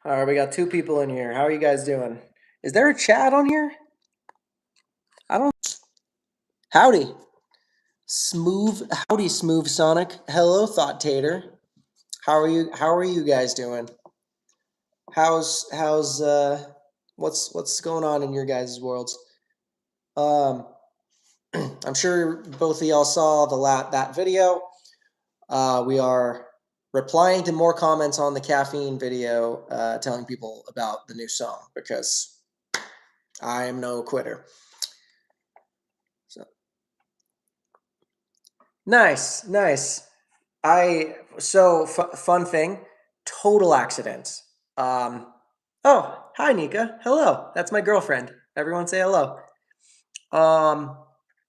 All right, we got two people in here. How are you guys doing? Is there a chat on here? I don't. Howdy, smooth Sonic. Hello, Thought Tater. How are you? How are you guys doing? How's what's going on in your guys' worlds? Um, I'm sure both of y'all saw that video. We are replying to more comments on the Caffeine video, telling people about the new song because I am no quitter. So nice, nice. Fun thing, total accidents. Um, oh, hi Nika. Hello. That's my girlfriend. Everyone say hello. Um,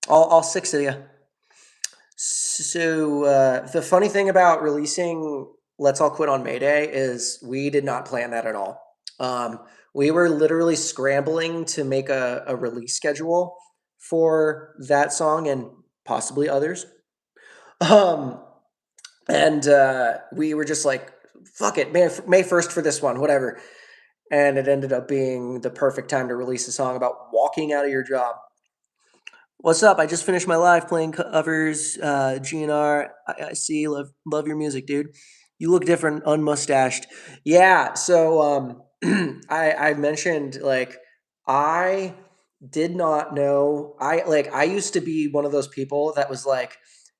all six of you. The funny thing about releasing Let's All Quit on May Day is we did not plan that at all. Um, we were literally scrambling to make a release schedule for that song and possibly others. Um, and we were just like, fuck it, May 1st for this one, whatever. And it ended up being the perfect time to release a song about walking out of your job. What's up? I just finished my live playing covers. GNR, I see. Love your music, dude. You look different, unmustached. Yeah. I mentioned like I did not know. I used to be one of those people that was like,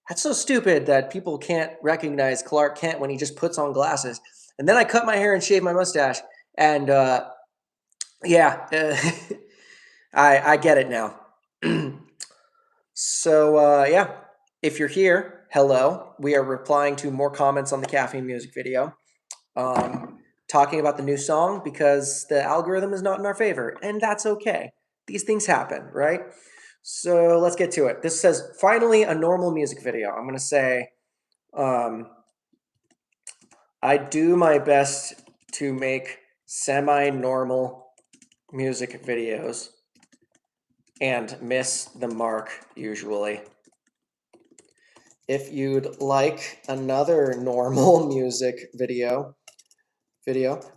that's so stupid that people can't recognize Clark Kent when he just puts on glasses. And then I cut my hair and shaved my mustache, and yeah, I get it now. Yeah, if you're here, hello. We are replying to more comments on the Caffeine music video, talking about the new song because the algorithm is not in our favor, and that's okay. These things happen, right? So let's get to it. This says, finally, a normal music video. I'm going to say, um, I do my best to make semi-normal music videos and miss the mark usually. If you'd like another normal music video,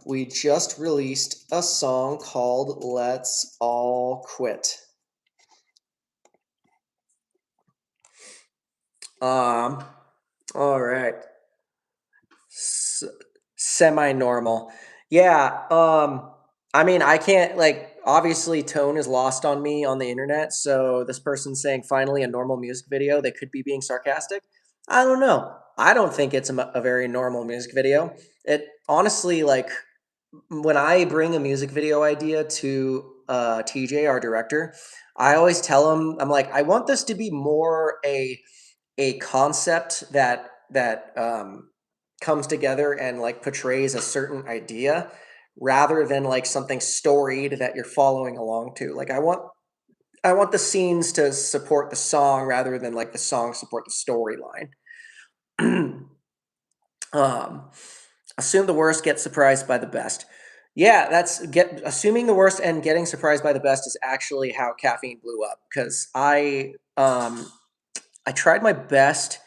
we just released a song called Let's All Quit. All right. Semi-normal. Yeah, I mean, I can't like obviously tone is lost on me on the internet, so this person saying finally a normal music video, they could be being sarcastic. I don't know. I don't think it's a very normal music video. It honestly like when I bring a music video idea to TJ, our director, I always tell him, I'm like, I want this to be more a concept that comes together and like portrays a certain idea rather than like something storied that you're following along to. Like I want the scenes to support the song rather than like the song support the storyline. um, assume the worst, get surprised by the best. Yeah, assuming the worst and getting surprised by the best is actually how Caffeine blew up because I tried my best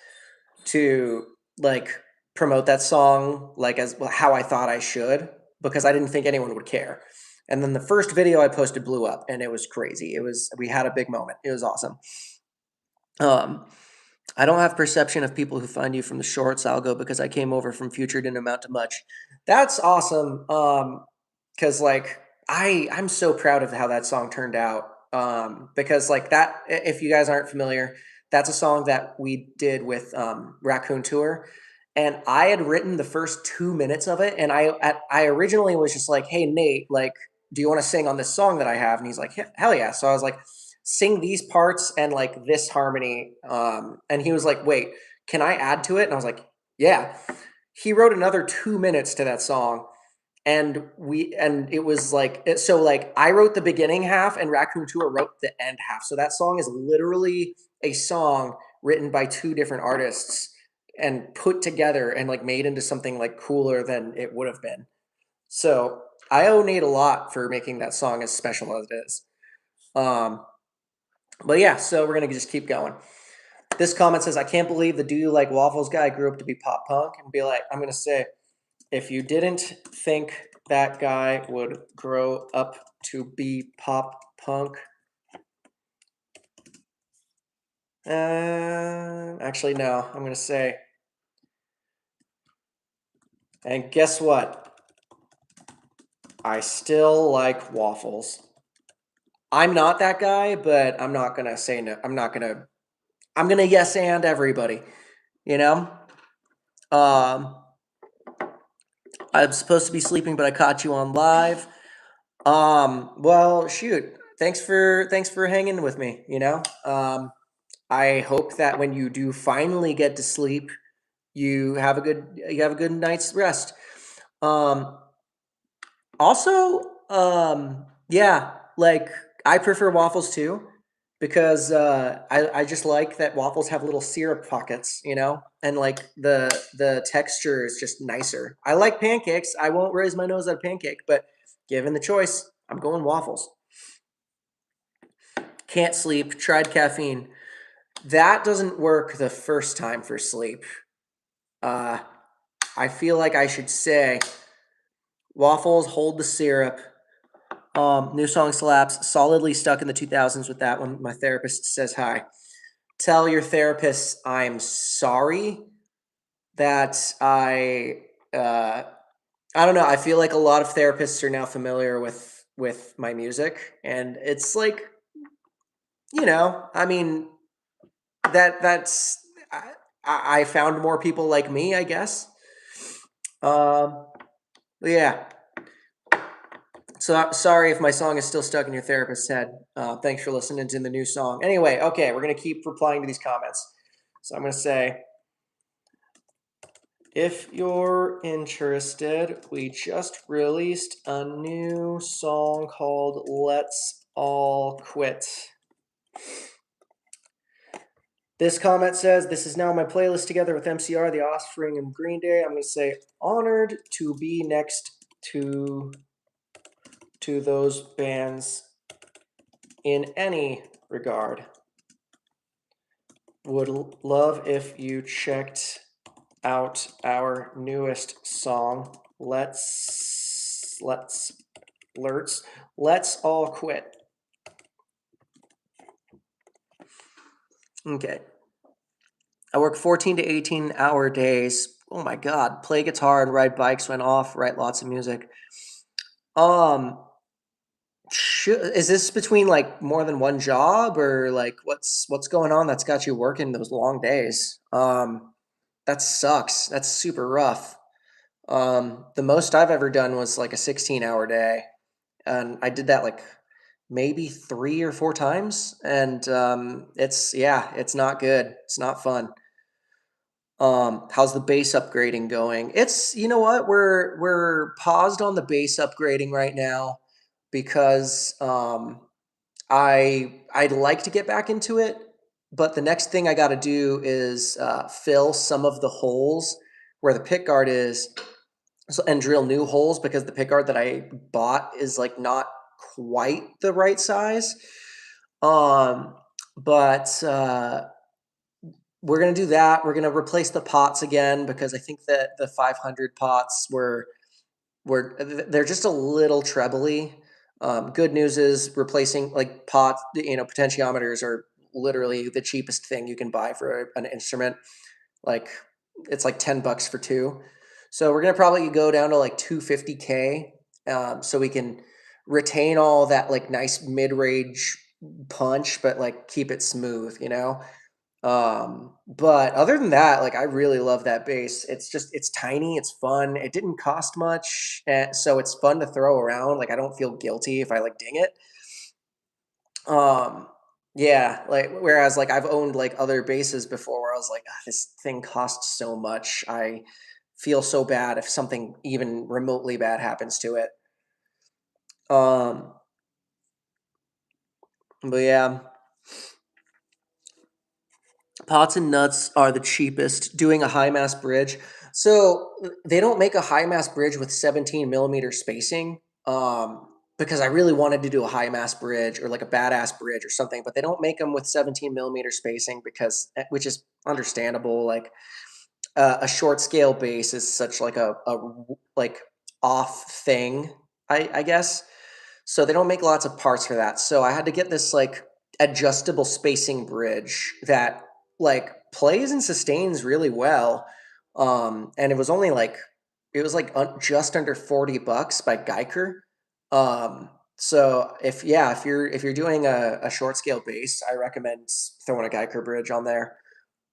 to like promote that song like as how I thought I should because I didn't think anyone would care. And then the first video I posted blew up and it was crazy. We had a big moment. It was awesome. Um I don't have perception of people who find you from the shorts. I'll go because I came over from future didn't amount to much. That's awesome. Cuz like I'm so proud of how that song turned out. Because like that if you guys aren't familiar, that's a song that we did with Raccoon Tour, and I had written the first 2 minutes of it, and I originally was just like, "Hey Nate, like do you want to sing on this song that I have?" And he's like, "Hell yeah." So I was like, "Sing these parts and like this harmony." And he was like, "Wait, can I add to it?" And I was like, "Yeah." He wrote another 2 minutes to that song, and it was like so like I wrote the beginning half and Raccoon Tour wrote the end half. So that song is literally a song written by two different artists and put together and like made into something like cooler than it would have been. So I owe Nate a lot for making that song as special as it is. Um, but yeah, so we're gonna just keep going. This comment says, "I can't believe the Do You Like Waffles guy grew up to be pop punk," and be like, I'm gonna say, if you didn't think that guy would grow up to be pop punk. Actually, no. I'm gonna say, and guess what? I still like waffles. I'm not that guy, but I'm not gonna say no. I'm not gonna. I'm gonna yes and everybody. You know. Um, I'm supposed to be sleeping, but I caught you on live. Well, shoot. Thanks for hanging with me. I hope that when you do finally get to sleep, you have a good night's rest. Um, Also, yeah, like I prefer waffles too because I just like that waffles have little syrup pockets, and like the texture is just nicer. I like pancakes. I won't raise my nose at a pancake, but given the choice, I'm going waffles. Can't sleep. Tried caffeine. That doesn't work the first time for sleep. Uh, I feel like I should say waffles hold the syrup. New song slaps. Solidly stuck in the 2000s with that one. My therapist says hi. Tell your therapist I'm sorry that uh, I don't know. I feel like a lot of therapists are now familiar with my music, and it's like I mean that's I found more people like me, I guess. Um, yeah. So sorry if my song is still stuck in your therapist's head. Thanks for listening to the new song. Anyway, okay, we're gonna keep replying to these comments. So I'm gonna say, if you're interested, we just released a new song called "Let's All Quit." This comment says, "This is now my playlist together with MCR, The Offspring, and Green Day." I'm gonna say, honored to be next to those bands in any regard. Would love if you checked out our newest song. Let's all quit. Okay. I work 14 to 18-hour days. Oh my god. Play guitar and ride bikes when off, write lots of music. Um is this between like more than one job, or like what's going on that's got you working those long days? That sucks. That's super rough. The most I've ever done was like a 16-hour day, and I did that like maybe 3 or 4 times, and it's not good. It's not fun. How's the base upgrading going? It's you know what we're paused on the base upgrading right now because I'd like to get back into it, but the next thing I got to do is fill some of the holes where the pick guard is, and drill new holes because the pickguard that I bought is like not quite the right size. Um, but we're gonna do that. We're gonna replace the pots again because I think that the 500 pots they're just a little trebly. Good news is replacing like pots, potentiometers are literally the cheapest thing you can buy for an instrument. Like it's like $10 for two. So we're gonna probably go down to like 250K, so we can retain all that like nice mid-range punch, but like keep it smooth. But other than that, like I really love that bass. It's tiny, it's fun. It didn't cost much, so it's fun to throw around. Like I don't feel guilty if I like ding it. Um, yeah, like whereas like I've owned like other bases before where I was like, "Ah, this thing costs so much. I feel so bad if something even remotely bad happens to it." Um, but yeah, pots and nuts are the cheapest. Doing a high mass bridge, so they don't make a high mass bridge with 17 millimeter spacing. Because I really wanted to do a high mass bridge or like a badass bridge or something, but they don't make them with 17 millimeter spacing because, which is understandable. Like a short scale bass is such like like off thing, I guess. So they don't make lots of parts for that. So I had to get this like adjustable spacing bridge that like plays and sustains really well. And it was like just under $40 by Geiker. So if you're doing a short scale bass, I recommend throwing a Geiker bridge on there.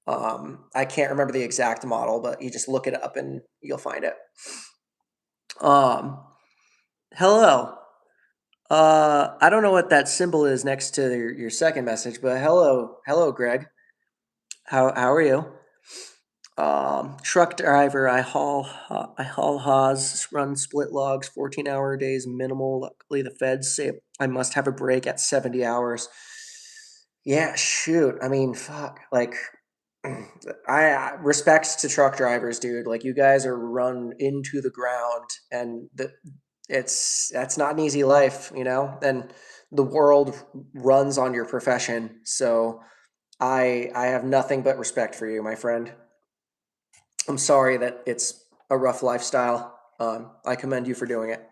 I can't remember the exact model, but you just look it up and you'll find it. Um, hello. I don't know what that symbol is next to your second message, but hello, Greg. How are you? Truck driver. I haul haws, run split logs, 14-hour days minimal. Luckily, the feds say I must have a break at 70 hours. Yeah, shoot. I mean, fuck. Like, I respects to truck drivers, dude. Like, you guys are run into the ground, and that's not an easy life, you know. And the world runs on your profession, so I have nothing but respect for you, my friend. I'm sorry that it's a rough lifestyle. I commend you for doing it.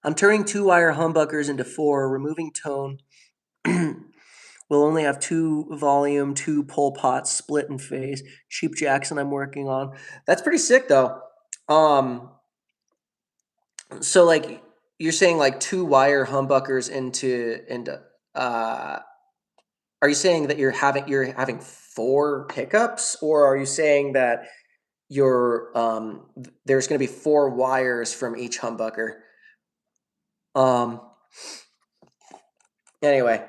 I'm turning 2-wire humbuckers into 4, removing tone. We'll only have 2 volume, 2 pole pots, split in phase. Cheap Jackson I'm working on. That's pretty sick though. Um, so like you're saying like 2-wire humbuckers into uh are you saying that you're having 4 pickups, or are you saying that there's going to be 4 wires from each humbucker? Um anyway,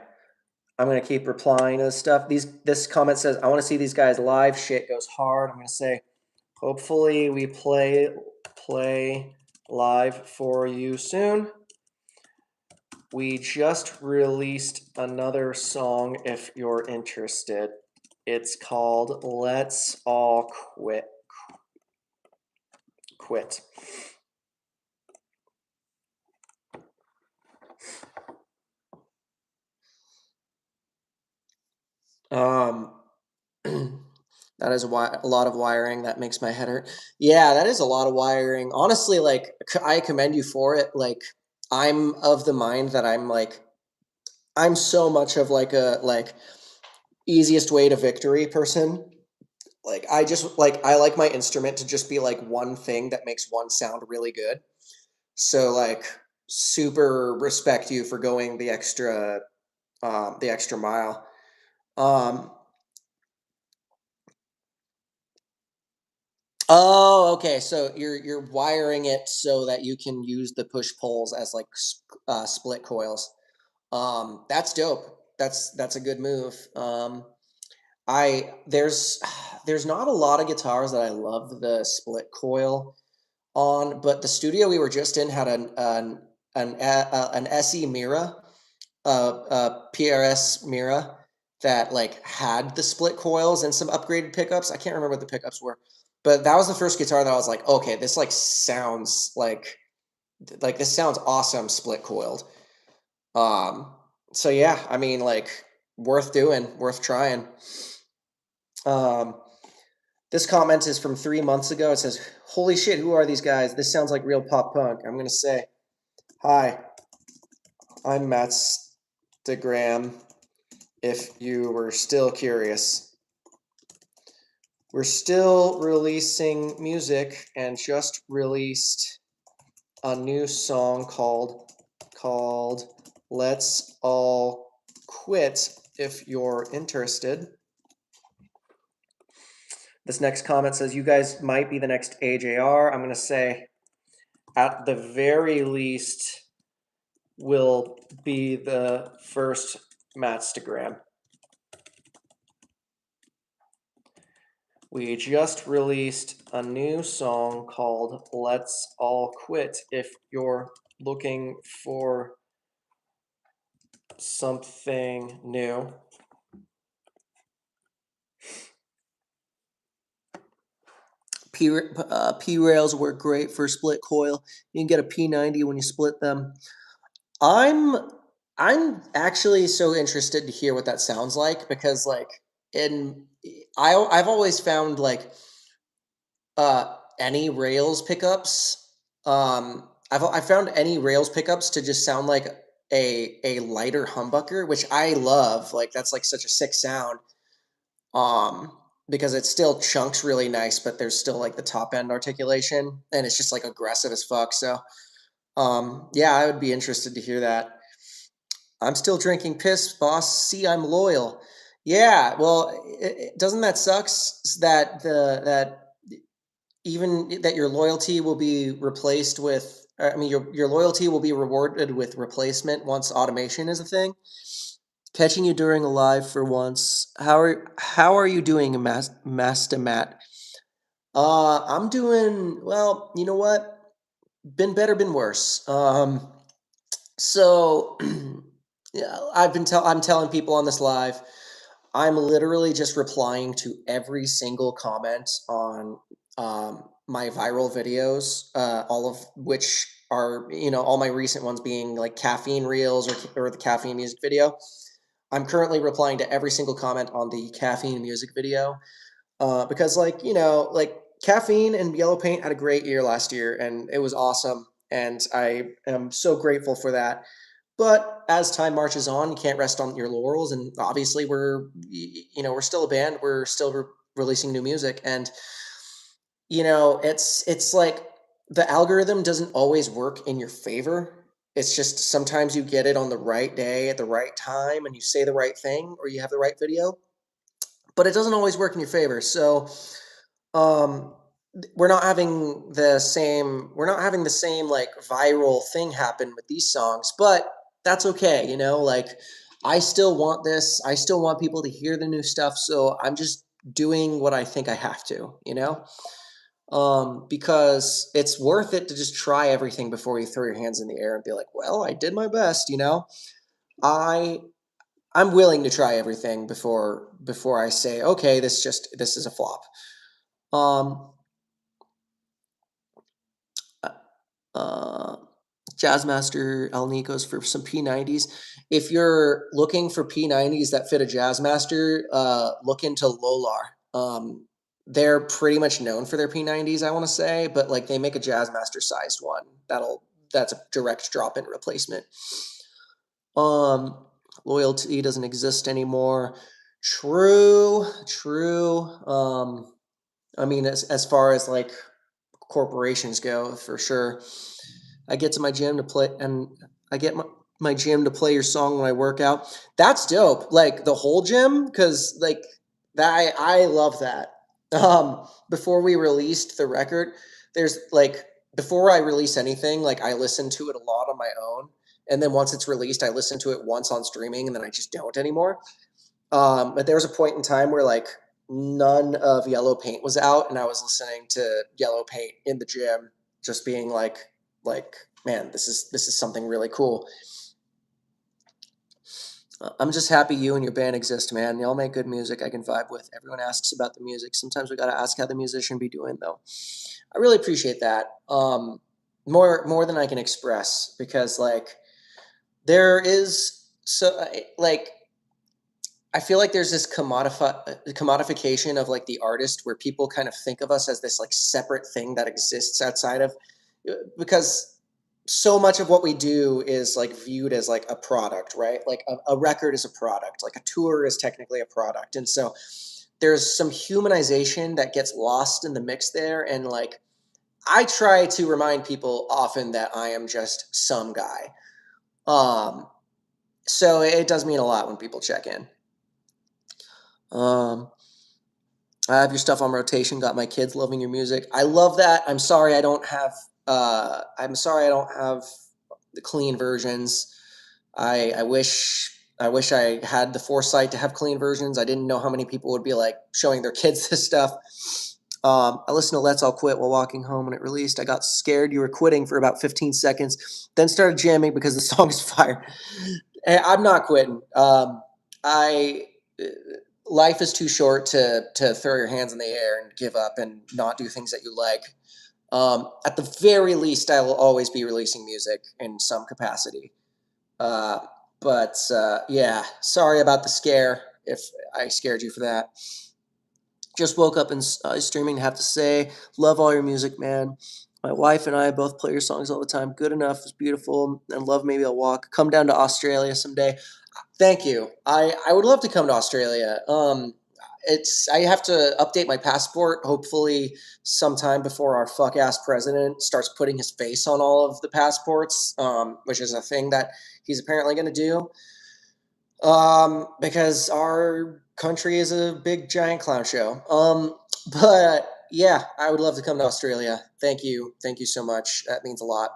I'm going to keep replying to this stuff. This comment says I want to see these guys live. Shit goes hard. I'm going to say hopefully we play live for you soon. We just released another song if you're interested. It's called Let's All Quit. Um, that is a lot of wiring. That makes my head hurt. Yeah, that is a lot of wiring. Honestly, like I commend you for it. Like I'm of the mind that I'm so much of like a like easiest way to victory person. Like I like my instrument to just be like one thing that makes one sound really good. So like super respect you for going the extra mile. Um oh, okay. So you're wiring it so that you can use the push poles as like split coils. That's dope. That's a good move. I there's not a lot of guitars that I love the split coil on, but the studio we were just in had an SE Mira, PRS Mira that like had the split coils and some upgraded pickups. I can't remember what the pickups were, but that was the first guitar that I was like, okay, this like sounds like this sounds awesome split coiled. Um, so yeah, I mean like worth doing, worth trying. Um, this comment is from 3 months ago. It says, "Holy shit, who are these guys? This sounds like real pop punk." I'm gonna say, "Hi, I'm MattstaGraham. If you were still curious, we're still releasing music and just released a new song called Let's All Quit if you're interested." This next comment says, "You guys might be the next AJR." I'm going to say, at the very least, will be the first MattstaGraham. We just released a new song called Let's All Quit if you're looking for something new. P rails work great for split coil. You can get a P90 when you split them. I'm I'm actually so interested to hear what that sounds like, because like in I've always found like any rails pickups I found any Rails pickups to just sound like a lighter humbucker, which I love. Like that's like such a sick sound. Um, because it still chunks really nice, but there's still like the top end articulation, and it's just like aggressive as fuck. So, yeah, I would be interested to hear that. I'm still drinking piss, boss. See, I'm loyal. Yeah, well, doesn't that sucks that that even that your loyalty will be replaced with I mean your loyalty will be rewarded with replacement once automation is a thing. Catching you during a live for once. How are you doing, Master Matt? I'm doing well. You know what? Been better, been worse. So yeah, I'm telling people on this live. I'm literally just replying to every single comment on my viral videos, all of which are, all my recent ones being like caffeine reels or the caffeine music video. I'm currently replying to every single comment on the caffeine music video because, like, like caffeine and yellow paint had a great year last year and it was awesome. And I am so grateful for that. But as time marches on, you can't rest on your laurels. And obviously, we're still a band. We're still releasing new music, and it's like the algorithm doesn't always work in your favor. It's just sometimes you get it on the right day at the right time, and you say the right thing, or you have the right video. But it doesn't always work in your favor. So, um, we're not having the same like viral thing happen with these songs, but that's okay. Like I still want this. I still want people to hear the new stuff. So I'm just doing what I think I have to. Because it's worth it to just try everything before you throw your hands in the air and be like, well, I did my best. I I'm willing to try everything before I say, okay, this is a flop. Um, uh, Jazzmaster El Nicos for some P90s. If you're looking for P90s that fit a Jazzmaster, look into Lolar. They're pretty much known for their P90s, I want to say, but like they make a Jazzmaster sized one. That's a direct drop-in replacement. Um, Loyalty doesn't exist anymore. True, true. I mean, as far as like corporations go, for sure. I get to my gym to play, and I get my gym to play your song when I work out. That's dope. Like the whole gym, because like that, I love that. Before we released the record, there's like before I release anything, like I listen to it a lot on my own, and then once it's released, I listen to it once on streaming, and then I just don't anymore. But there was a point in time where like none of Yellow Paint was out, and I was listening to Yellow Paint in the gym, just being like, man, this is something really cool. I'm just happy you and your band exist, man. Y'all make good music I can vibe with. Everyone asks about the music. Sometimes we gotta ask how the musician be doing, though. I really appreciate that. More than I can express because like there is like I feel like there's this commodification of like the artist where people kind of think of us as this like separate thing that exists outside of because so much of what we do is like viewed as like a product, right? Like a record is a product, like a tour is technically a product. And so there's some humanization that gets lost in the mix there. And like I try to remind people often that I am just some guy. Um, so it does mean a lot when people check in. Um, I have your stuff on rotation. Got my kids loving your music. I love that. I'm sorry I don't have. I'm sorry I don't have the clean versions. I wish I had the foresight to have clean versions. I didn't know how many people would be like showing their kids this stuff. I listened to Let's All Quit while walking home when it released. I got scared you were quitting for about 15 seconds, then started jamming because the song is fire. I'm not quitting. I Life is too short to throw your hands in the air and give up and not do things that you like. At the very least, I will always be releasing music in some capacity. Uh, but yeah, sorry about the scare if I scared you for that. Just woke up and streaming. Have to say, love all your music, man. My wife and I both play your songs all the time. Good Enough is beautiful, and Love Maybe I'll Walk. Come down to Australia someday. Thank you. I would love to come to Australia. I have to update my passport. Hopefully, sometime before our fuck ass president starts putting his face on all of the passports, which is a thing that he's apparently going to do. Because our country is a big giant clown show. But yeah, I would love to come to Australia. Thank you so much. That means a lot.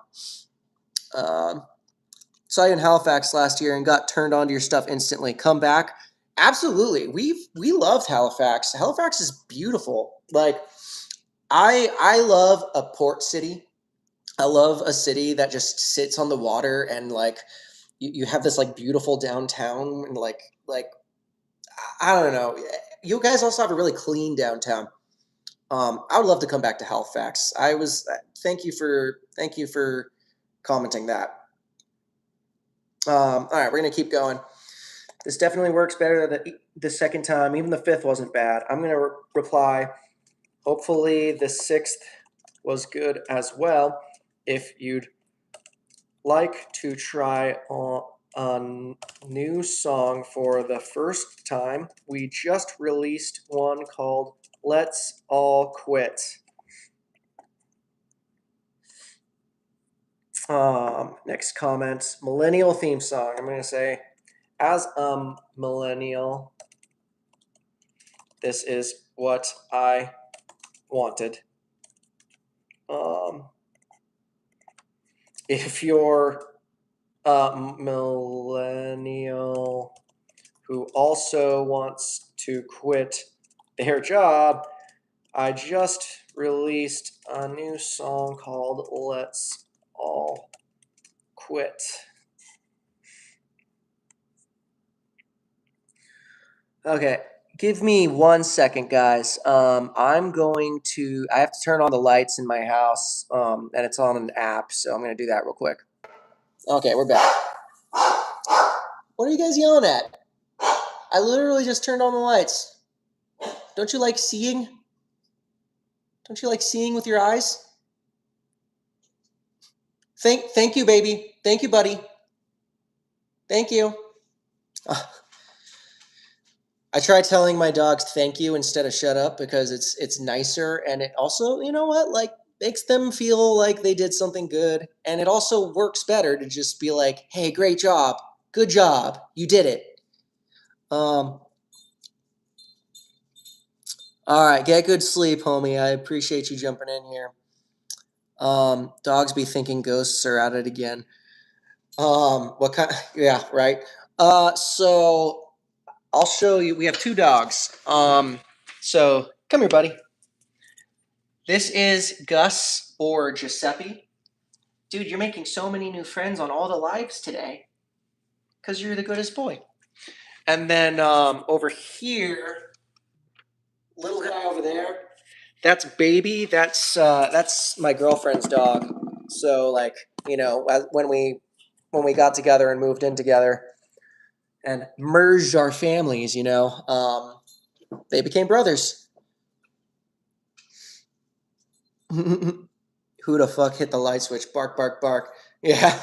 Um, Saw you in Halifax last year and got turned on to your stuff instantly. Come back. Absolutely. We loved Halifax. Halifax is beautiful. Like I love a port city. I love a city that just sits on the water and like you have this like beautiful downtown and like I don't know. You guys also have a really clean downtown. I would love to come back to Halifax. I was thank you for commenting that. All right, we're gonna keep going. This definitely works better than the second time. Even the fifth wasn't bad. I'm gonna reply. Hopefully, the sixth was good as well. If you'd like to try on a new song for the first time, we just released one called Let's All Quit. Next comment, millennial theme song. I'm going to say, as a millennial, this is what I wanted. If you're a millennial who also wants to quit their job, I just released a new song called Let's All Quit. Okay, give me 1 second, guys. I have to turn on the lights in my house, and it's on an app, so I'm going to do that real quick. Okay, we're back. What are you guys yelling at? I literally just turned on the lights. Don't you like seeing? Don't you like seeing with your eyes? Thank you, baby. Thank you, buddy. Thank you. I try telling my dogs thank you instead of shut up because it's nicer, and it also, you know what, like makes them feel like they did something good, and it also works better to just be like, "Hey, great job. Good job. You did it." All right, get good sleep, homie. I appreciate you jumping in here. Dogs be thinking ghosts are at it again. What kind? Yeah, right. So I'll show you. We have two dogs. So come here, buddy. This is Gus or Giuseppe. Dude, you're making so many new friends on all the lives today because you're the goodest boy. And then over here, little guy over there, that's Baby. That's my girlfriend's dog. So like, you know, when we got together and moved in together and merged our families, you know, they became brothers. Who the fuck hit the light switch? Bark, bark, bark. Yeah.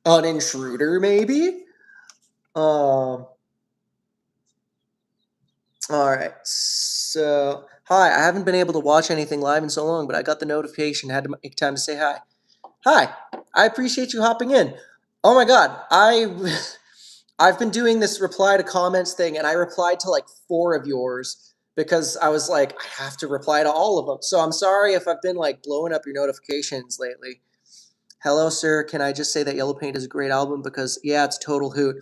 An intruder, maybe? All right. So, hi. I haven't been able to watch anything live in so long, but I got the notification. Had to make time to say hi. Hi. I appreciate you hopping in. Oh my God. I've been doing this reply to comments thing, and I replied to like 4 of yours because I was like, I have to reply to all of them. So I'm sorry if I've been like blowing up your notifications lately. Hello, sir. Can I just say that Yellow Paint is a great album? Because yeah, it's total hoot.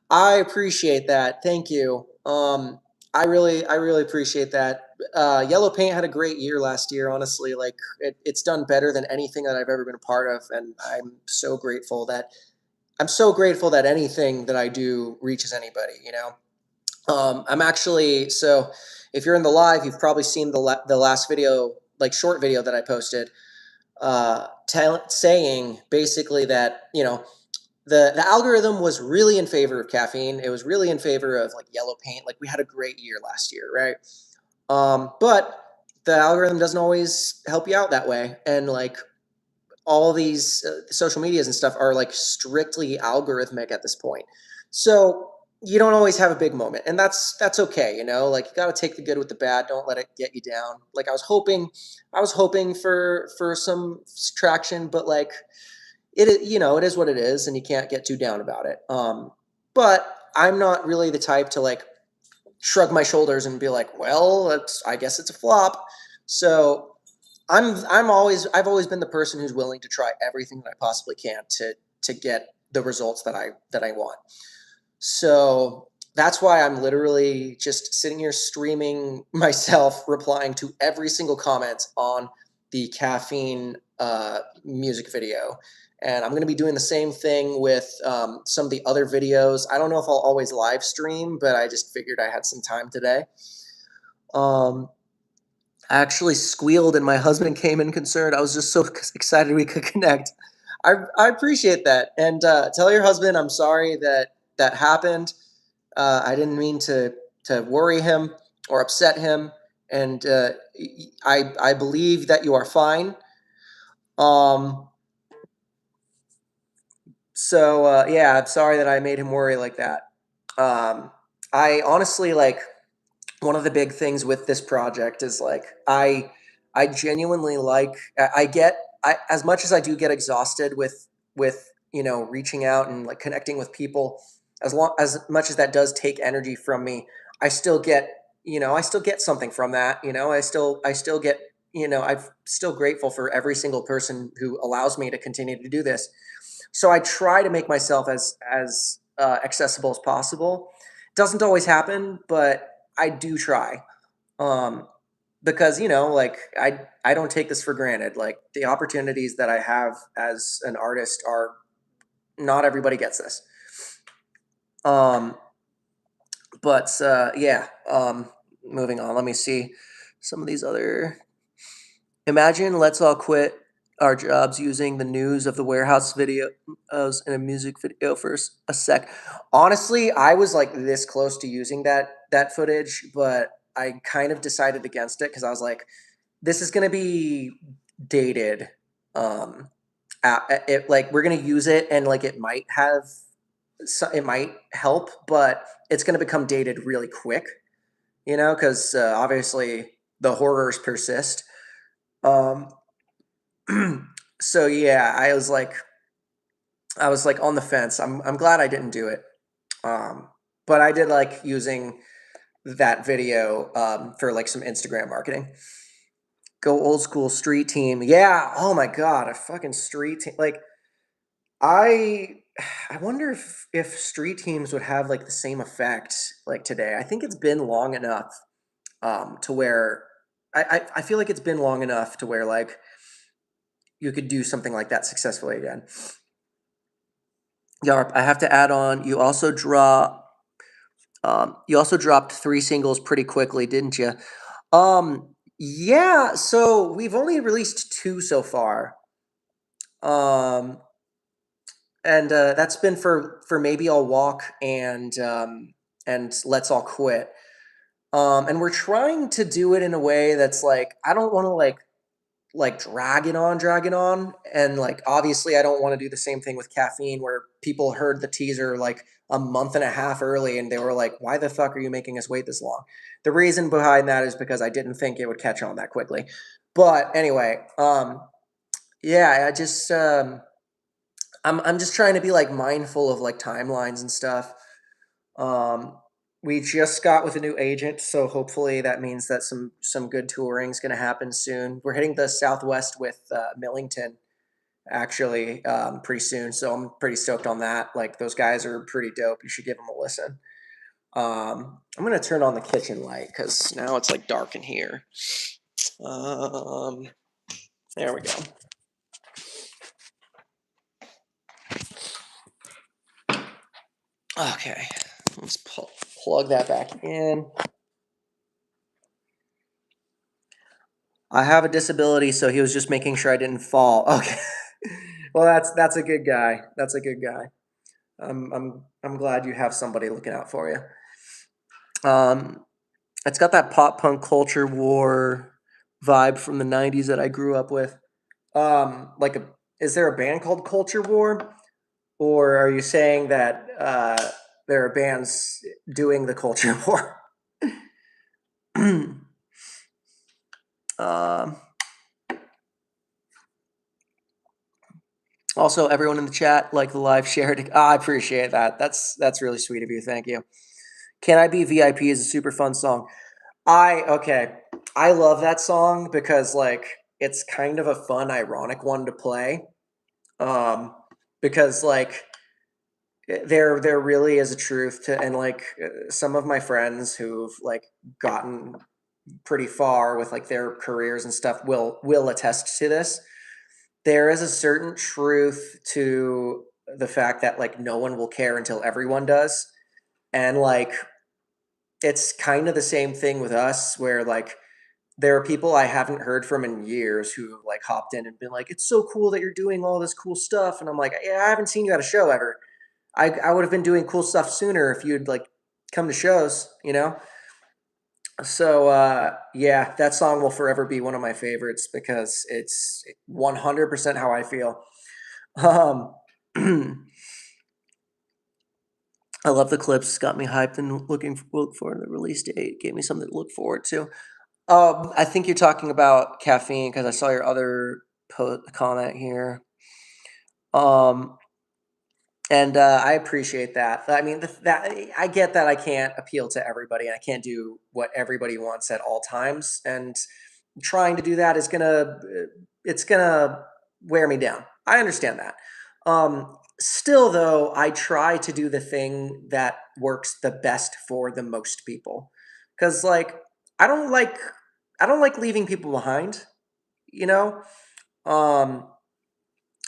I appreciate that. Thank you. I really appreciate that. Yellow Paint had a great year last year. Honestly, like it's done better than anything that I've ever been a part of, and I'm so grateful that anything that I do reaches anybody. You know, I'm actually so. If you're in the live, you've probably seen the last video, like short video that I posted, saying basically that you know the algorithm was really in favor of caffeine. It was really in favor of like Yellow Paint. Like we had a great year last year, right? But the algorithm doesn't always help you out that way. And like all these social medias and stuff are like strictly algorithmic at this point. So you don't always have a big moment, and that's okay, you know. Like you got to take the good with the bad. Don't let it get you down. Like I was hoping for some traction, but like you know, it is what it is, and you can't get too down about it. But I'm not really the type to like shrug my shoulders and be like, well, I guess it's a flop. So I've always been the person who's willing to try everything that I possibly can to get the results that I want. So that's why I'm literally just sitting here streaming myself replying to every single comment on the Caffeine music video. And I'm going to be doing the same thing with some of the other videos. I don't know if I'll always live stream, but I just figured I had some time today. Um, I actually squealed and my husband came in concerned. I was just so excited we could connect. I appreciate that. And tell your husband I'm sorry that that happened. I didn't mean to worry him or upset him. And I believe that you are fine. Um, so yeah, I'm sorry that I made him worry like that. Um, I honestly like one of the big things with this project is like I genuinely like I get as much as I do get exhausted with you know reaching out and like connecting with people as much as that does take energy from me. I still get you know I still get something from that. You know I still get you know I'm still grateful for every single person who allows me to continue to do this. So I try to make myself as accessible as possible. Doesn't always happen, but I do try. Um, because you know, like I don't take this for granted. Like the opportunities that I have as an artist are not everybody gets this. Um, but yeah. Moving on. Let me see some of these other. Imagine let's all quit our jobs using the news of the warehouse videos in a music video for a sec. Honestly, I was like this close to using that footage, but I kind of decided against it because I was like, this is going to be dated. Um, it like we're going to use it and like it might have it might help, but it's going to become dated really quick, you know, because obviously the horrors persist. Um, so yeah, I was like on the fence. I'm glad I didn't do it. Um, but I did like using that video for like some Instagram marketing. Go old school street team. Yeah. Oh my god, a fucking street team. Like I I wonder if street teams would have like the same effect like today. I think it's been long enough to where I feel like it's been long enough to where like you could do something like that successfully again. Yarp, I have to add on. You also dropped 3 singles pretty quickly, didn't you? Yeah. So we've only released 2 so far. Um, and that's been for maybe I'll walk and let's all quit. And we're trying to do it in a way that's like I don't want to like drag it on and like obviously I don't want to do the same thing with Caffeine where people heard the teaser like a month and a half early and they were like why the fuck are you making us wait this long. The reason behind that is because I didn't think it would catch on that quickly. But anyway, yeah, I'm just trying to be like mindful of like timelines and stuff. um we just got with a new agent, so hopefully that means that some good touring is going to happen soon. We're hitting the Southwest with Millington actually pretty soon, so I'm pretty stoked on that. Like those guys are pretty dope. You should give them a listen. I'm gonna turn on the kitchen light because now it's like dark in here. Um, there we go. Okay, let's plug that back in. I have a disability, so he was just making sure I didn't fall. Okay. Well, that's a good guy. That's a good guy. I'm glad you have somebody looking out for you. It's got that pop punk culture war vibe from the 90s that I grew up with. Like is there a band called Culture War? Or are you saying that there are bands doing the culture war? um, Also, everyone in the chat, like the live shared. I appreciate that. That's really sweet of you. Thank you. Can I Be VIP is a super fun song. Okay. I love that song because like it's kind of a fun, ironic one to play. Um, because like there really is a truth to, and like some of my friends who've like gotten pretty far with like their careers and stuff will attest to this. There is a certain truth to the fact that like no one will care until everyone does. And like it's kind of the same thing with us where like there are people I haven't heard from in years who have like hopped in and been like, it's so cool that you're doing all this cool stuff. And I'm like, yeah, I haven't seen you at a show ever. I would have been doing cool stuff sooner if you'd like come to shows, you know? So yeah, that song will forever be one of my favorites because it's 100% how I feel. Um, I love the clips. Got me hyped and look forward to the release date. Gave me something to look forward to. I think you're talking about Caffeine because I saw your other comment here. Um, and I appreciate that. I mean, that I get that I can't appeal to everybody and I can't do what everybody wants at all times. And trying to do that is it's gonna wear me down. I understand that. Still, though, I try to do the thing that works the best for the most people, because like I don't like I don't like leaving people behind. You know. Um,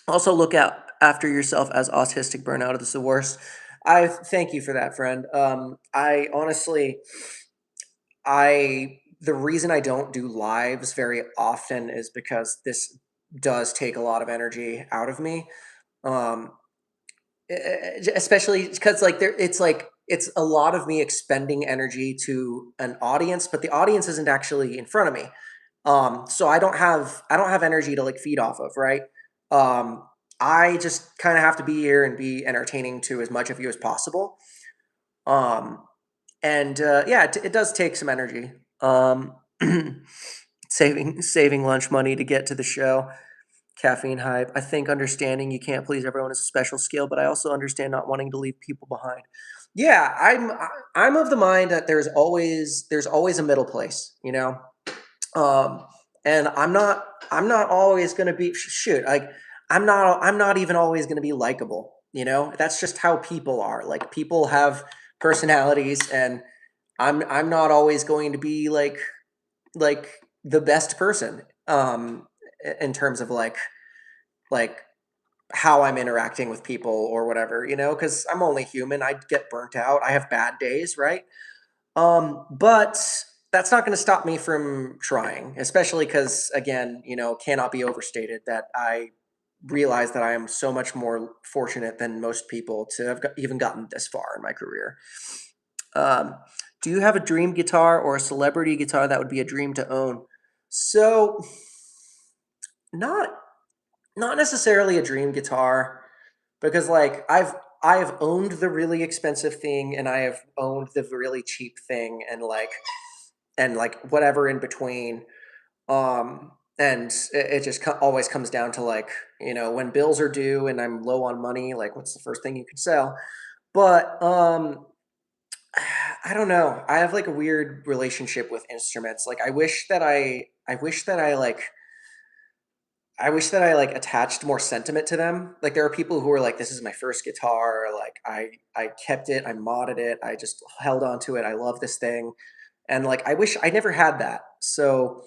Also, look out after yourself as autistic burnout is the worst. I thank you for that, friend. I honestly, I the reason I don't do lives very often is because this does take a lot of energy out of me. Um, Especially because like it's a lot of me expending energy to an audience, but the audience isn't actually in front of me. So I don't have energy to like feed off of, right? Um, I just kind of have to be here and be entertaining to as much of you as possible. Um, and yeah, it does take some energy. Saving lunch money to get to the show. Caffeine hype. I think understanding you can't please everyone is a special skill, but I also understand not wanting to leave people behind. Yeah, I'm of the mind that there's always a middle place, you know. Um, and I'm not always gonna be shoot like I'm not even always gonna be likable, you know. That's just how people are. Like people have personalities, and I'm not always going to be like the best person in terms of like how I'm interacting with people or whatever, you know, because I'm only human. I get burnt out. I have bad days, right? But that's not going to stop me from trying, especially because, again, you know, cannot be overstated that I realize that I am so much more fortunate than most people to have even gotten this far in my career. Um, do you have a dream guitar or a celebrity guitar that would be a dream to own? So, not not necessarily a dream guitar because like I've owned the really expensive thing and I have owned the really cheap thing and like whatever in between. And it just always comes down to like, you know, when bills are due and I'm low on money, like what's the first thing you can sell? But I don't know. I have like a weird relationship with instruments. Like I wish that I wish that I like attached more sentiment to them. Like there are people who are like, "This is my first guitar. Like I kept it. I modded it. I just held on to it. I love this thing." And like I wish I never had that. So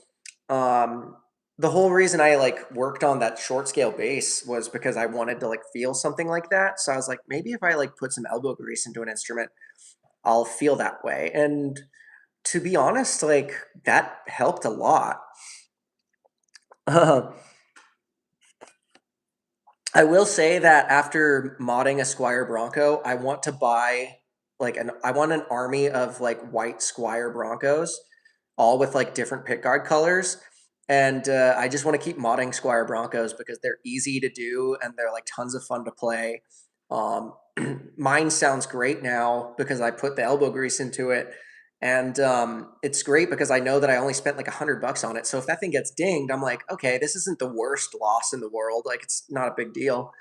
um, the whole reason I like worked on that short scale bass was because I wanted to like feel something like that. So I was like, maybe if I like put some elbow grease into an instrument, I'll feel that way. And to be honest, like that helped a lot. I will say that after modding a Squire Bronco, I want to buy I want an army of like white Squire Broncos, all with like different pickguard colors. And I just want to keep modding Squire Broncos because they're easy to do and they're like tons of fun to play. Um, Mine sounds great now because I put the elbow grease into it, and it's great because I know that I only spent like $100 on it. So if that thing gets dinged, I'm like, okay, this isn't the worst loss in the world. Like it's not a big deal,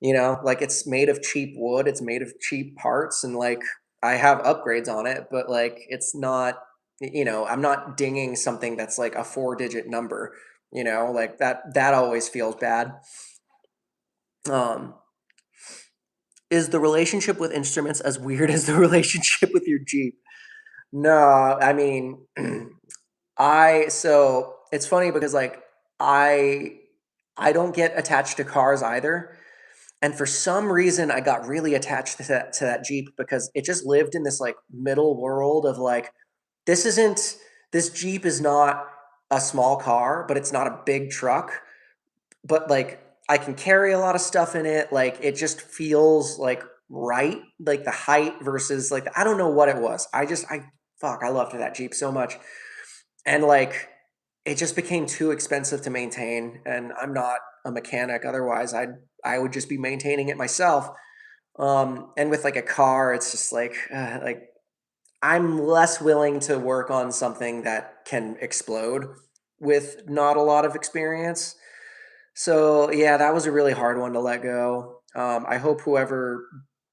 like it's made of cheap wood, it's made of cheap parts, and like I have upgrades on it, but like it's not, I'm not dinging something that's like a 4-digit number, like that always feels bad. Um, is the relationship with instruments as weird as the relationship with your Jeep? No, I mean, so it's funny because like I I don't get attached to cars either. And for some reason, I got really attached to that Jeep because it just lived in this like middle world of like, this isn't this Jeep is not a small car, but it's not a big truck. But like I can carry a lot of stuff in it. Like it just feels like right. Like the height versus like I don't know what it was. I loved that Jeep so much. And like it just became too expensive to maintain, and I'm not a mechanic. Otherwise, I would just be maintaining it myself. And with like a car, it's just like I'm less willing to work on something that can explode with not a lot of experience. So yeah, that was a really hard one to let go. I hope whoever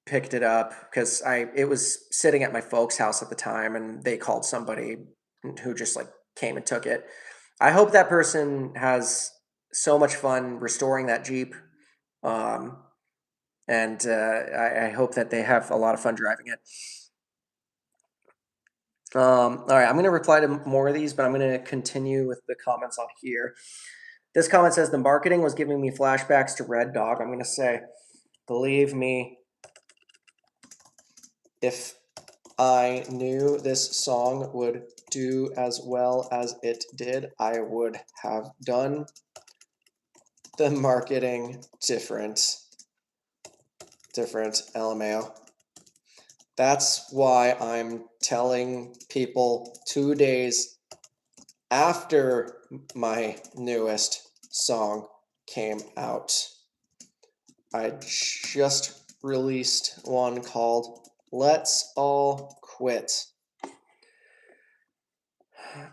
picked it up, because I it was sitting at my folks' house at the time, and they called somebody who just like came and took it. I hope that person has so much fun restoring that Jeep, um, and I hope that they have a lot of fun driving it. All right, I'm going to reply to more of these, but I'm going to continue with the comments on here. This comment says the marketing was giving me flashbacks to Red Dog. I'm going to say, believe me, if I knew this song would do as well as it did, I would have done the marketing different. LMAO. That's why I'm telling people 2 days after my newest song came out. I just released one called Let's All Quit.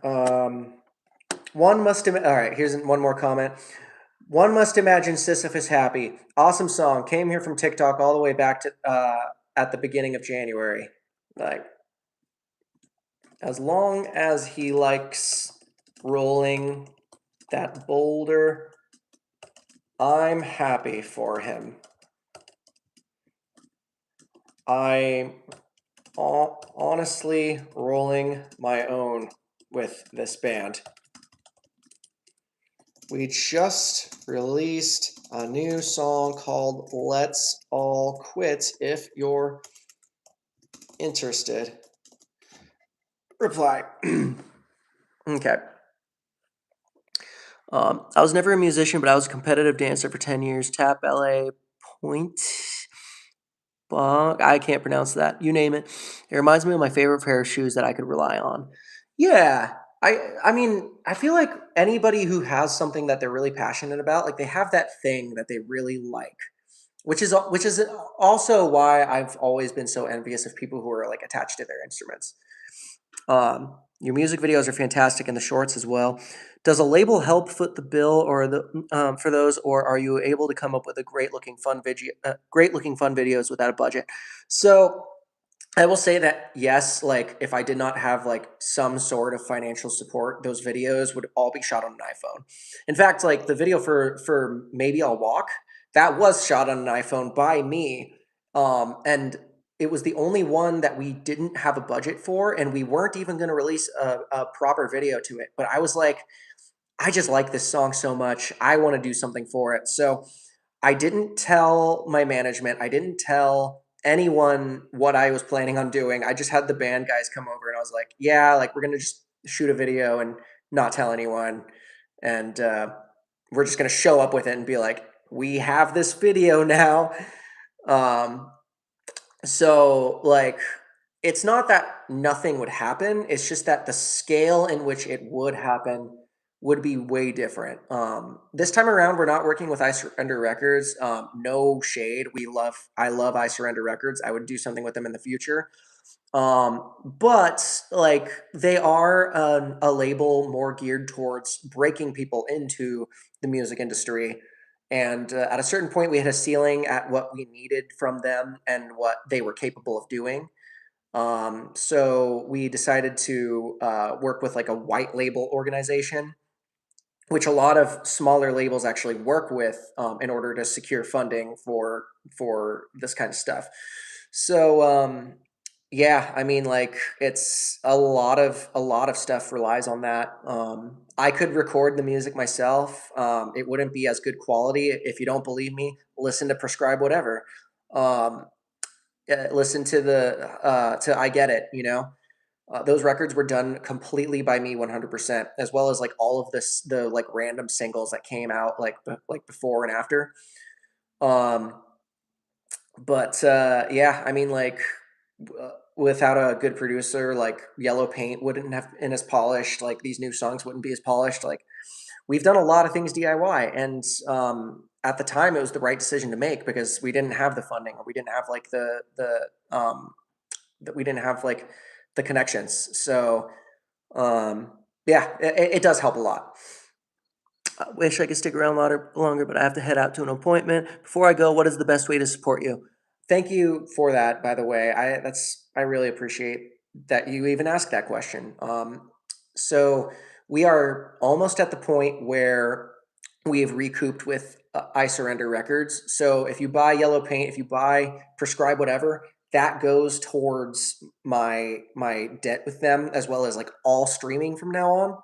All right, here's one more comment. One must imagine Sisyphus happy. Awesome song. Came here from TikTok all the way back to at the beginning of January. Like, as long as he likes rolling that boulder, I'm happy for him. I'm honestly rolling my own with this band. We just released a new song called Let's All Quit if you're interested. Reply. Okay. I was never a musician, but I was a competitive dancer for 10 years. Tap, ballet, point, bonk. I can't pronounce that. You name it. It reminds me of my favorite pair of shoes that I could rely on. Yeah. I mean, I feel like anybody who has something that they're really passionate about, like they have that thing that they really like, which is also why I've always been so envious of people who are like attached to their instruments. Your music videos are fantastic, and the shorts as well. Does a label help foot the bill, or for those, or are you able to come up with a great looking fun videos without a budget? So I will say that yes, like if I did not have like some sort of financial support, those videos would all be shot on an iPhone. In fact, like the video for Maybe I'll Walk, that was shot on an iPhone by me. And it was the only one that we didn't have a budget for, and we weren't even going to release a proper video to it. But I was like, I just like this song so much. I want to do something for it. So I didn't tell my management. I didn't tell anyone what I was planning on doing. I just had the band guys come over, and I was like, yeah, like we're going to just shoot a video and not tell anyone. And we're just going to show up with it and be like, we have this video now. Um, so like it's not that nothing would happen. It's just that the scale in which it would happen would be way different. This time around, we're not working with I Surrender Records. No shade. I love I Surrender Records. I would do something with them in the future. But like they are a label more geared towards breaking people into the music industry. And at a certain point, we had a ceiling at what we needed from them and what they were capable of doing. So we decided to work with like a white label organization, which a lot of smaller labels actually work with in order to secure funding for this kind of stuff. So yeah, I mean, like it's a lot of stuff relies on that. I could record the music myself. It wouldn't be as good quality. If you don't believe me, listen to Prescribe Whatever. Um, listen to the to I Get It. You know, those records were done completely by me 100%, as well as like all of the like random singles that came out like before and after. Um, but yeah, I mean, like without a good producer, like Yellow Paint wouldn't have been as polished. Like these new songs wouldn't be as polished. Like we've done a lot of things DIY, and at the time, it was the right decision to make because we didn't have the funding, or we didn't have like the that we didn't have like the connections. So um, yeah, it does help a lot. I wish I could stick around longer, but I have to head out to an appointment. Before I go, what is the best way to support you? Thank you for that, by the way. I really appreciate that you even asked that question. So we are almost at the point where we have recouped with I Surrender Records. So if you buy Yellow Paint, if you buy Prescribe Whatever, that goes towards my debt with them, as well as like all streaming from now on.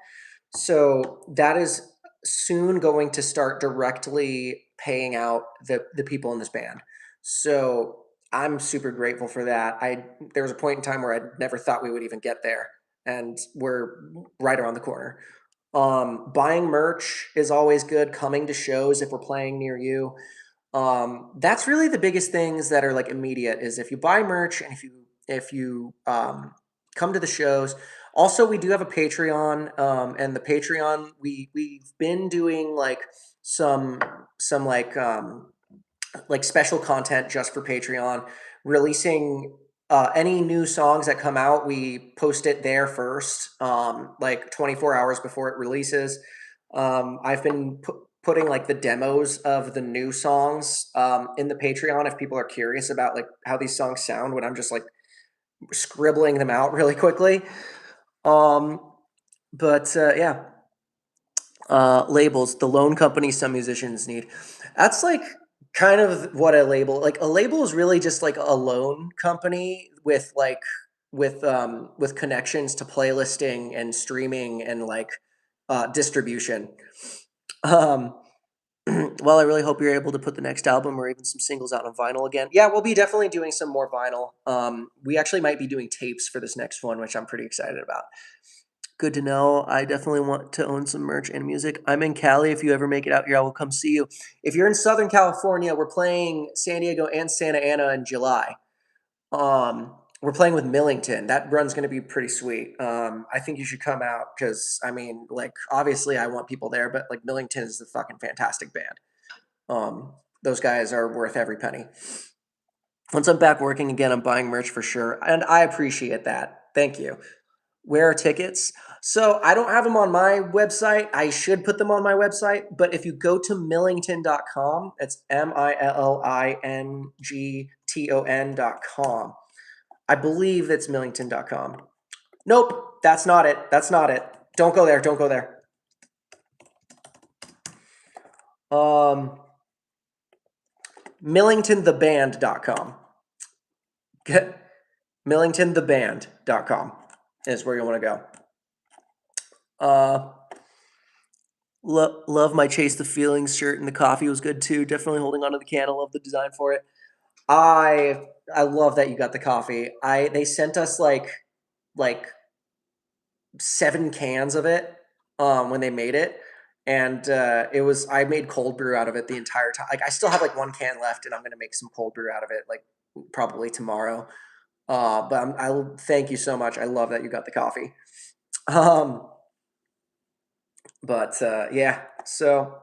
So that is soon going to start directly paying out the people in this band. So I'm super grateful for that. I There was a point in time where I never thought we would even get there, and we're right around the corner. Buying merch is always good. Coming to shows if we're playing near you. That's really the biggest things that are like immediate is if you buy merch and if you come to the shows. Also, we do have a Patreon, and the Patreon we've been doing some some like special content just for Patreon, releasing any new songs that come out. We post it there first, like 24 hours before it releases. I've been putting like the demos of the new songs in the Patreon if people are curious about like how these songs sound when I'm just like scribbling them out really quickly. Um, but yeah, labels, the loan company some musicians need. That's like kind of what a label is really just like a loan company with with connections to playlisting and streaming and like distribution. Um, well, I really hope you're able to put the next album or even some singles out on vinyl again. Yeah, we'll be definitely doing some more vinyl. We actually might be doing tapes for this next one, which I'm pretty excited about. Good to know. I definitely want to own some merch and music. I'm in Cali. If you ever make it out here, I will come see you. If you're in Southern California, we're playing San Diego and Santa Ana in July. We're playing with Millington. That run's going to be pretty sweet. I think you should come out because I mean, like, obviously, I want people there, but like Millington is a fucking fantastic band. Um, those guys are worth every penny. Once I'm back working again, I'm buying merch for sure, and I appreciate that. Thank you. Where are tickets? So I don't have them on my website. I should put them on my website, but if you go to millington.com, it's millington.com. I believe it's millington.com. Nope, that's not it. That's not it. Don't go there. Don't go there. Um, millingtontheband.com. millingtontheband.com is where you want to go. Uh, love my Chase the Feelings shirt, and the coffee was good too. Definitely holding on to the can. I love the design for it. I I love that you got the coffee. I They sent us like 7 cans of it when they made it, and it was I made cold brew out of it the entire time. Like I still have like 1 can left, and I'm gonna make some cold brew out of it like probably tomorrow. But I thank you so much. I love that you got the coffee. Um, But yeah, so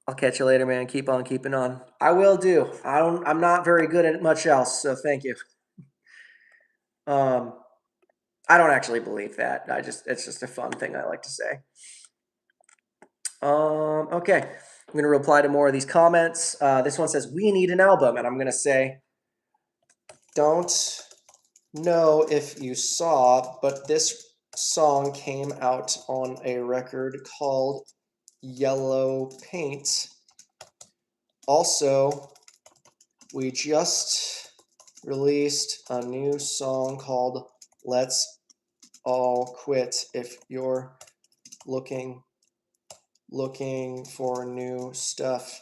I'll catch you later, man. Keep on keeping on. I will do. I'm not very good at much else, so thank you. Um, I don't actually believe that. It's just a fun thing I like to say. Okay. I'm gonna reply to more of these comments. This one says we need an album, and I'm gonna say, don't know if you saw, but this song came out on a record called Yellow Paint. Also, we just released a new song called Let's All Quit if you're looking for new stuff.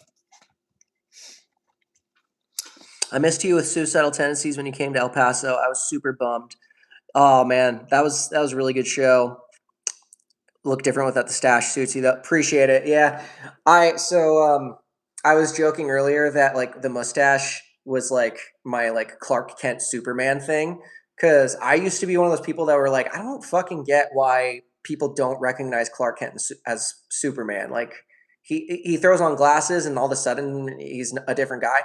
I missed you with Suicidal Tendencies when you came to El Paso. I was super bummed. Oh man, that was a really good show. Look different without the stash suits. You appreciate it. Yeah, I was joking earlier that like the mustache was like my like Clark Kent Superman thing because I used to be one of those people that were like, I don't fucking get why people don't recognize Clark Kent as Superman. Like he throws on glasses and all of a sudden he's a different guy.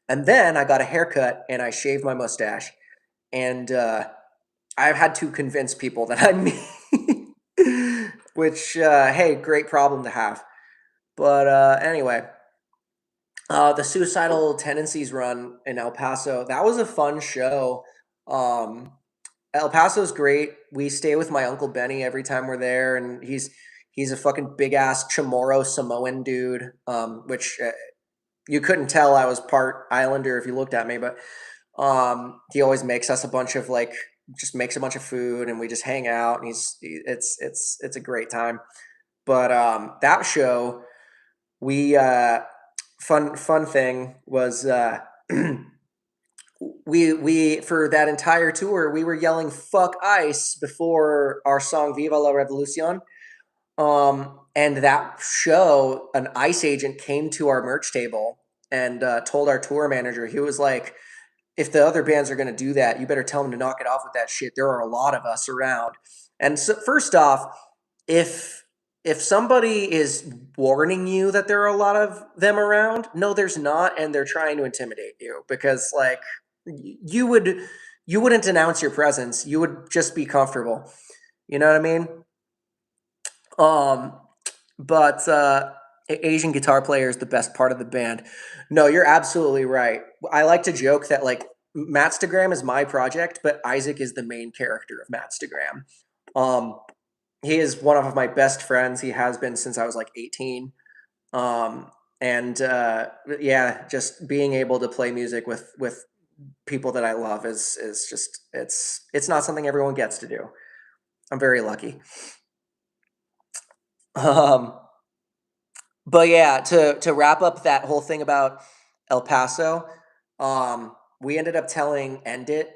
And then I got a haircut and I shaved my mustache and I've had to convince people that I'm me, which hey, great problem to have. But anyway, the Suicidal Tendencies run in El Paso, that was a fun show. Um, El Paso's great. We stay with my uncle Benny every time we're there, and he's a fucking big ass Chamorro Samoan dude. Which you couldn't tell I was part Islander if you looked at me, but he always makes us a bunch of like just makes a bunch of food, and we just hang out, and it's a great time. But that show, we fun thing was we for that entire tour we were yelling "fuck ICE" before our song "Viva la Revolucion." And that show, an ICE agent came to our merch table and told our tour manager, he was like, if the other bands are going to do that, you better tell them to knock it off with that shit. There are a lot of us around. And so, first off, if somebody is warning you that there are a lot of them around, no, there's not, and they're trying to intimidate you because, like, you would you wouldn't announce your presence. You would just be comfortable. You know what I mean? Um, but Asian guitar player is the best part of the band. No, you're absolutely right. I like to joke that like MattstaGraham is my project, but Isaac is the main character of MattstaGraham. Um, he is one of my best friends. He has been since I was like 18. And yeah, just being able to play music with people that I love is just it's not something everyone gets to do. I'm very lucky. Um, But yeah, to wrap up that whole thing about El Paso, we ended up telling End It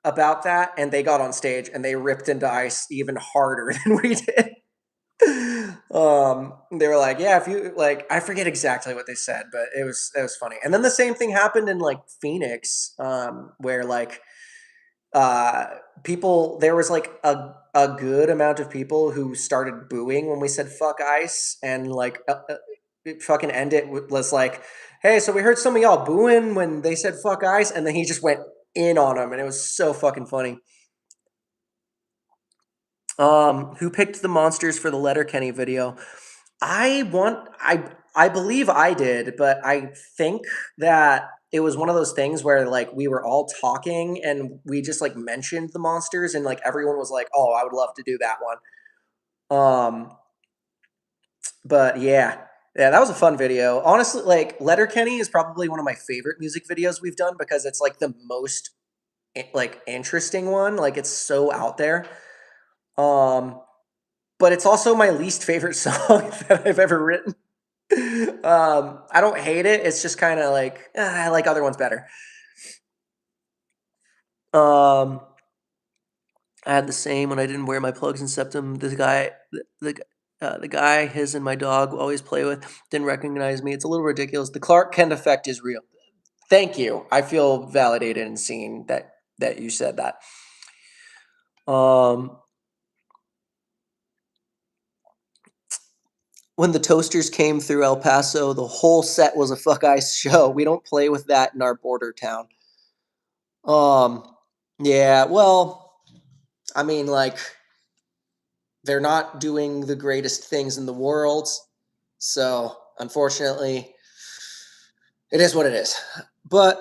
about that, and they got on stage and they ripped into Ice even harder than we did. They were like, "Yeah, if you like," I forget exactly what they said, but it was funny. And then the same thing happened in like Phoenix, where like uh people there was like a good amount of people who started booing when we said fuck ICE, and like fucking End It was like, hey, so we heard some of y'all booing when they said fuck ICE, and then he just went in on them, and it was so fucking funny. Who picked the monsters for the Letterkenny video? I believe I did, but I think that it was one of those things where like we were all talking and we just like mentioned the monsters, and like everyone was like, "Oh, I would love to do that one." But yeah. Yeah, that was a fun video. Honestly, like Letterkenny is probably one of my favorite music videos we've done because it's like the most like interesting one. Like it's so out there. Um, but it's also my least favorite song that I've ever written. I don't hate it. It's just kind of like I like other ones better. Um, I had the same when I didn't wear my plugs in septum. The guy, his and my dog always play with, didn't recognize me. It's a little ridiculous. The Clark Kent effect is real. Thank you. I feel validated and seen that you said that. Um, when the Toasters came through El Paso, the whole set was a fuck ice show. We don't play with that in our border town. Um, yeah, well, I mean, like, they're not doing the greatest things in the world. So, unfortunately, it is what it is. But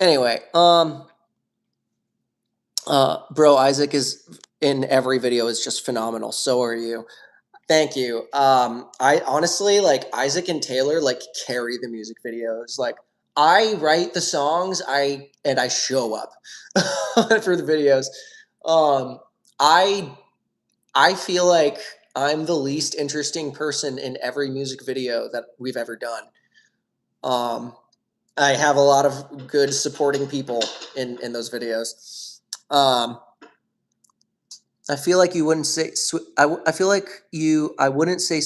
anyway, bro, Isaac is in every video is just phenomenal. So are you. Thank you. I honestly like Isaac and Taylor like carry the music videos. Like I write the songs, I show up for the videos. Um, I I feel like I'm the least interesting person in every music video that we've ever done. Um, I have a lot of good supporting people in those videos. Um, I feel like you wouldn't say. I feel like you. I wouldn't say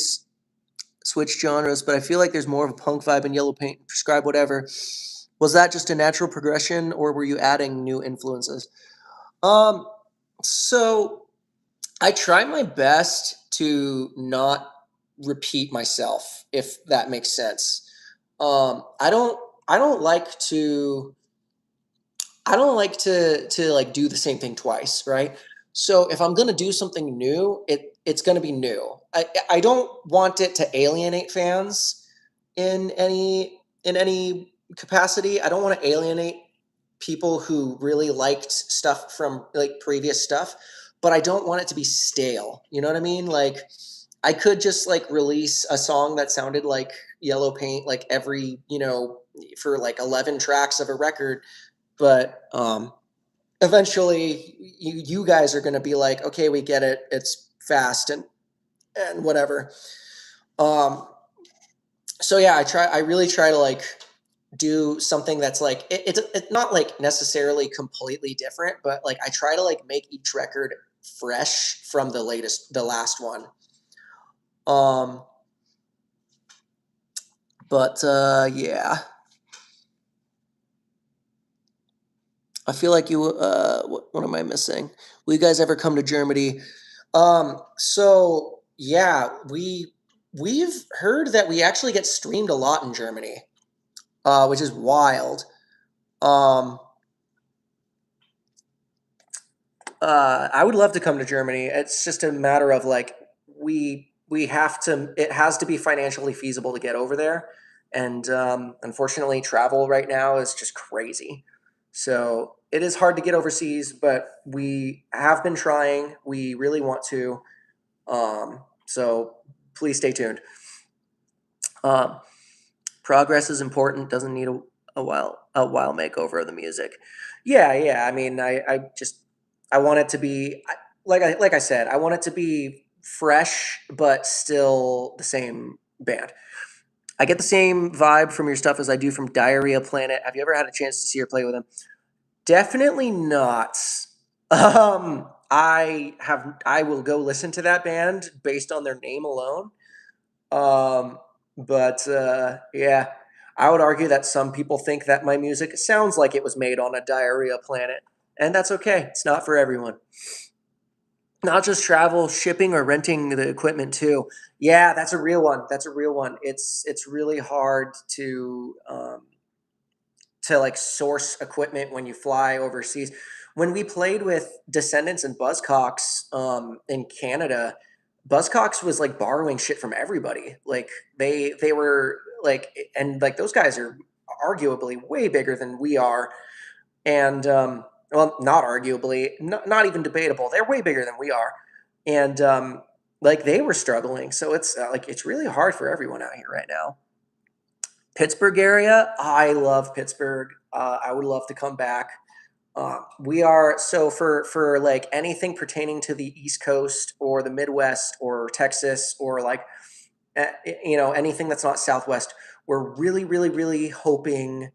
switch genres, but I feel like there's more of a punk vibe in Yellow Paint. Prescribe whatever. Was that just a natural progression, or were you adding new influences? Um. So I try my best to not repeat myself, if that makes sense. I don't. I don't like to. I don't like to like do the same thing twice, right? So if I'm gonna do something new, it's gonna be new. I don't want it to alienate fans in any capacity. I don't want to alienate people who really liked stuff from like previous stuff, but I don't want it to be stale. You know what I mean? Like I could just like release a song that sounded like Yellow Paint like every, for like 11 tracks of a record, but eventually you guys are going to be like, okay, we get it, it's fast and whatever. um so yeah, I really try to like do something that's like it's not like necessarily completely different, but like I try to like make each record fresh from the last one. um but yeah, I feel like you. What am I missing? Will you guys ever come to Germany? So yeah, we've heard that we actually get streamed a lot in Germany, which is wild. Um, I would love to come to Germany. It's just a matter of like we have to. It has to be financially feasible to get over there, and unfortunately, travel right now is just crazy. So it is hard to get overseas, but we have been trying. We really want to. So please stay tuned. Um, Progress is important. Doesn't need a while makeover of the music. Yeah, yeah. I mean, I want it to be like I said. I want it to be fresh, but still the same band. I get the same vibe from your stuff as I do from Diarrhea Planet. Have you ever had a chance to see or play with them? Definitely not. I have. I will go listen to that band based on their name alone. Um, but yeah, I would argue that some people think that my music sounds like it was made on a diarrhea planet, and that's okay. It's not for everyone. Not just travel, shipping, or renting the equipment too. Yeah, that's a real one. That's a real one. It's really hard to like source equipment when you fly overseas. When we played with Descendants and Buzzcocks in Canada, Buzzcocks was like borrowing shit from everybody. Like they were like, and like those guys are arguably way bigger than we are, and well, not arguably, not even debatable. They're way bigger than we are, and like they were struggling. So it's like it's really hard for everyone out here right now. Pittsburgh area, I love Pittsburgh. I would love to come back. We are so for like anything pertaining to the East Coast or the Midwest or Texas or like anything that's not Southwest. We're really really hoping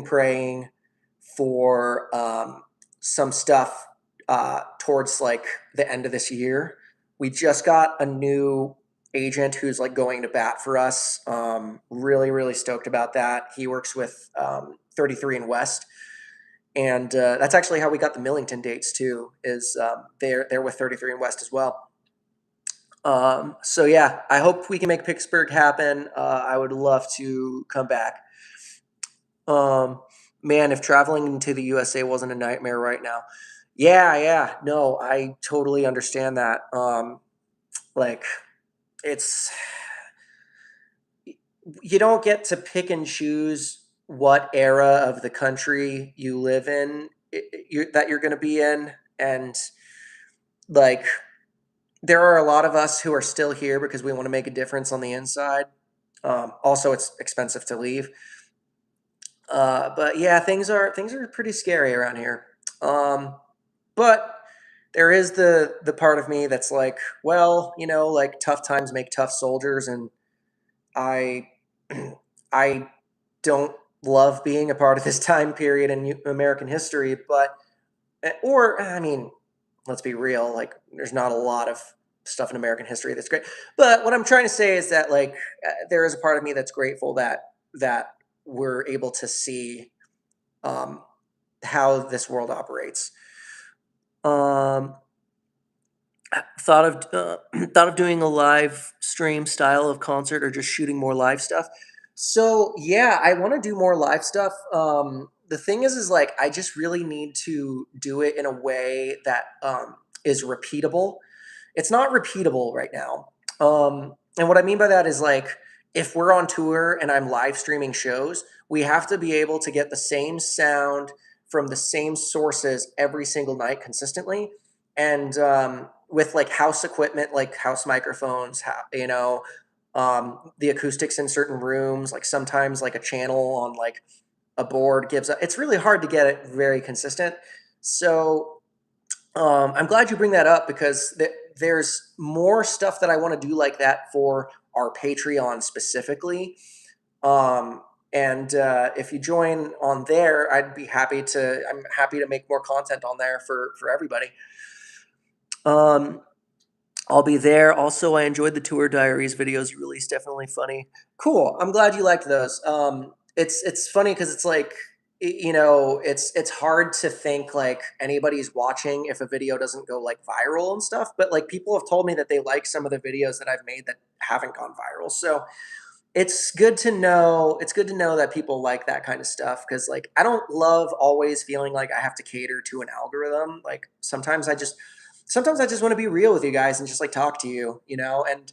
praying for some stuff towards like the end of this year. We just got a new agent who's like going to bat for us. Really stoked about that. He works with 33 and West, and that's actually how we got the Millington dates too. Is they're with 33 and West as well. So yeah, I hope we can make Pittsburgh happen. I would love to come back. Um, Man, if traveling to the USA wasn't a nightmare right now. Yeah, yeah. No, I totally understand that. Like it's you don't get to pick and choose what era of the country you live in that you're going to be in, and like there are a lot of us who are still here because we want to make a difference on the inside. Also, it's expensive to leave. But yeah, things are pretty scary around here. Um, but there is the part of me that's like, well, like tough times make tough soldiers, and I I don't love being a part of this time period in American history, but or I mean, let's be real, like there's not a lot of stuff in American history that's great. But what I'm trying to say is that like there is a part of me that's grateful that we're able to see um, how this world operates. Um, thought of thought of doing a live stream style of concert or just shooting more live stuff. So yeah, I want to do more live stuff. The thing is like I just really need to do it in a way that is repeatable. It's not repeatable right now. And what I mean by that is like if we're on tour and I'm live streaming shows, we have to be able to get the same sound from the same sources every single night consistently. And with like house equipment, like house microphones, the acoustics in certain rooms, like sometimes like a channel on like a board gives up. It's really hard to get it very consistent. So I'm glad you bring that up because there's more stuff that I want to do like that for our Patreon specifically. Um, and if you join on there, I'd be happy to. I'm happy to make more content on there for everybody. Um, I'll be there. Also, I enjoyed the tour diaries videos you released. Definitely funny. Cool. I'm glad you liked those. It's funny because it's like it's hard to think like anybody's watching if a video doesn't go like viral and stuff. But like people have told me that they like some of the videos that I've made that haven't gone viral. So it's good to know. It's good to know that people like that kind of stuff because like I don't love always feeling like I have to cater to an algorithm. Like sometimes I just want to be real with you guys and just like talk to you. And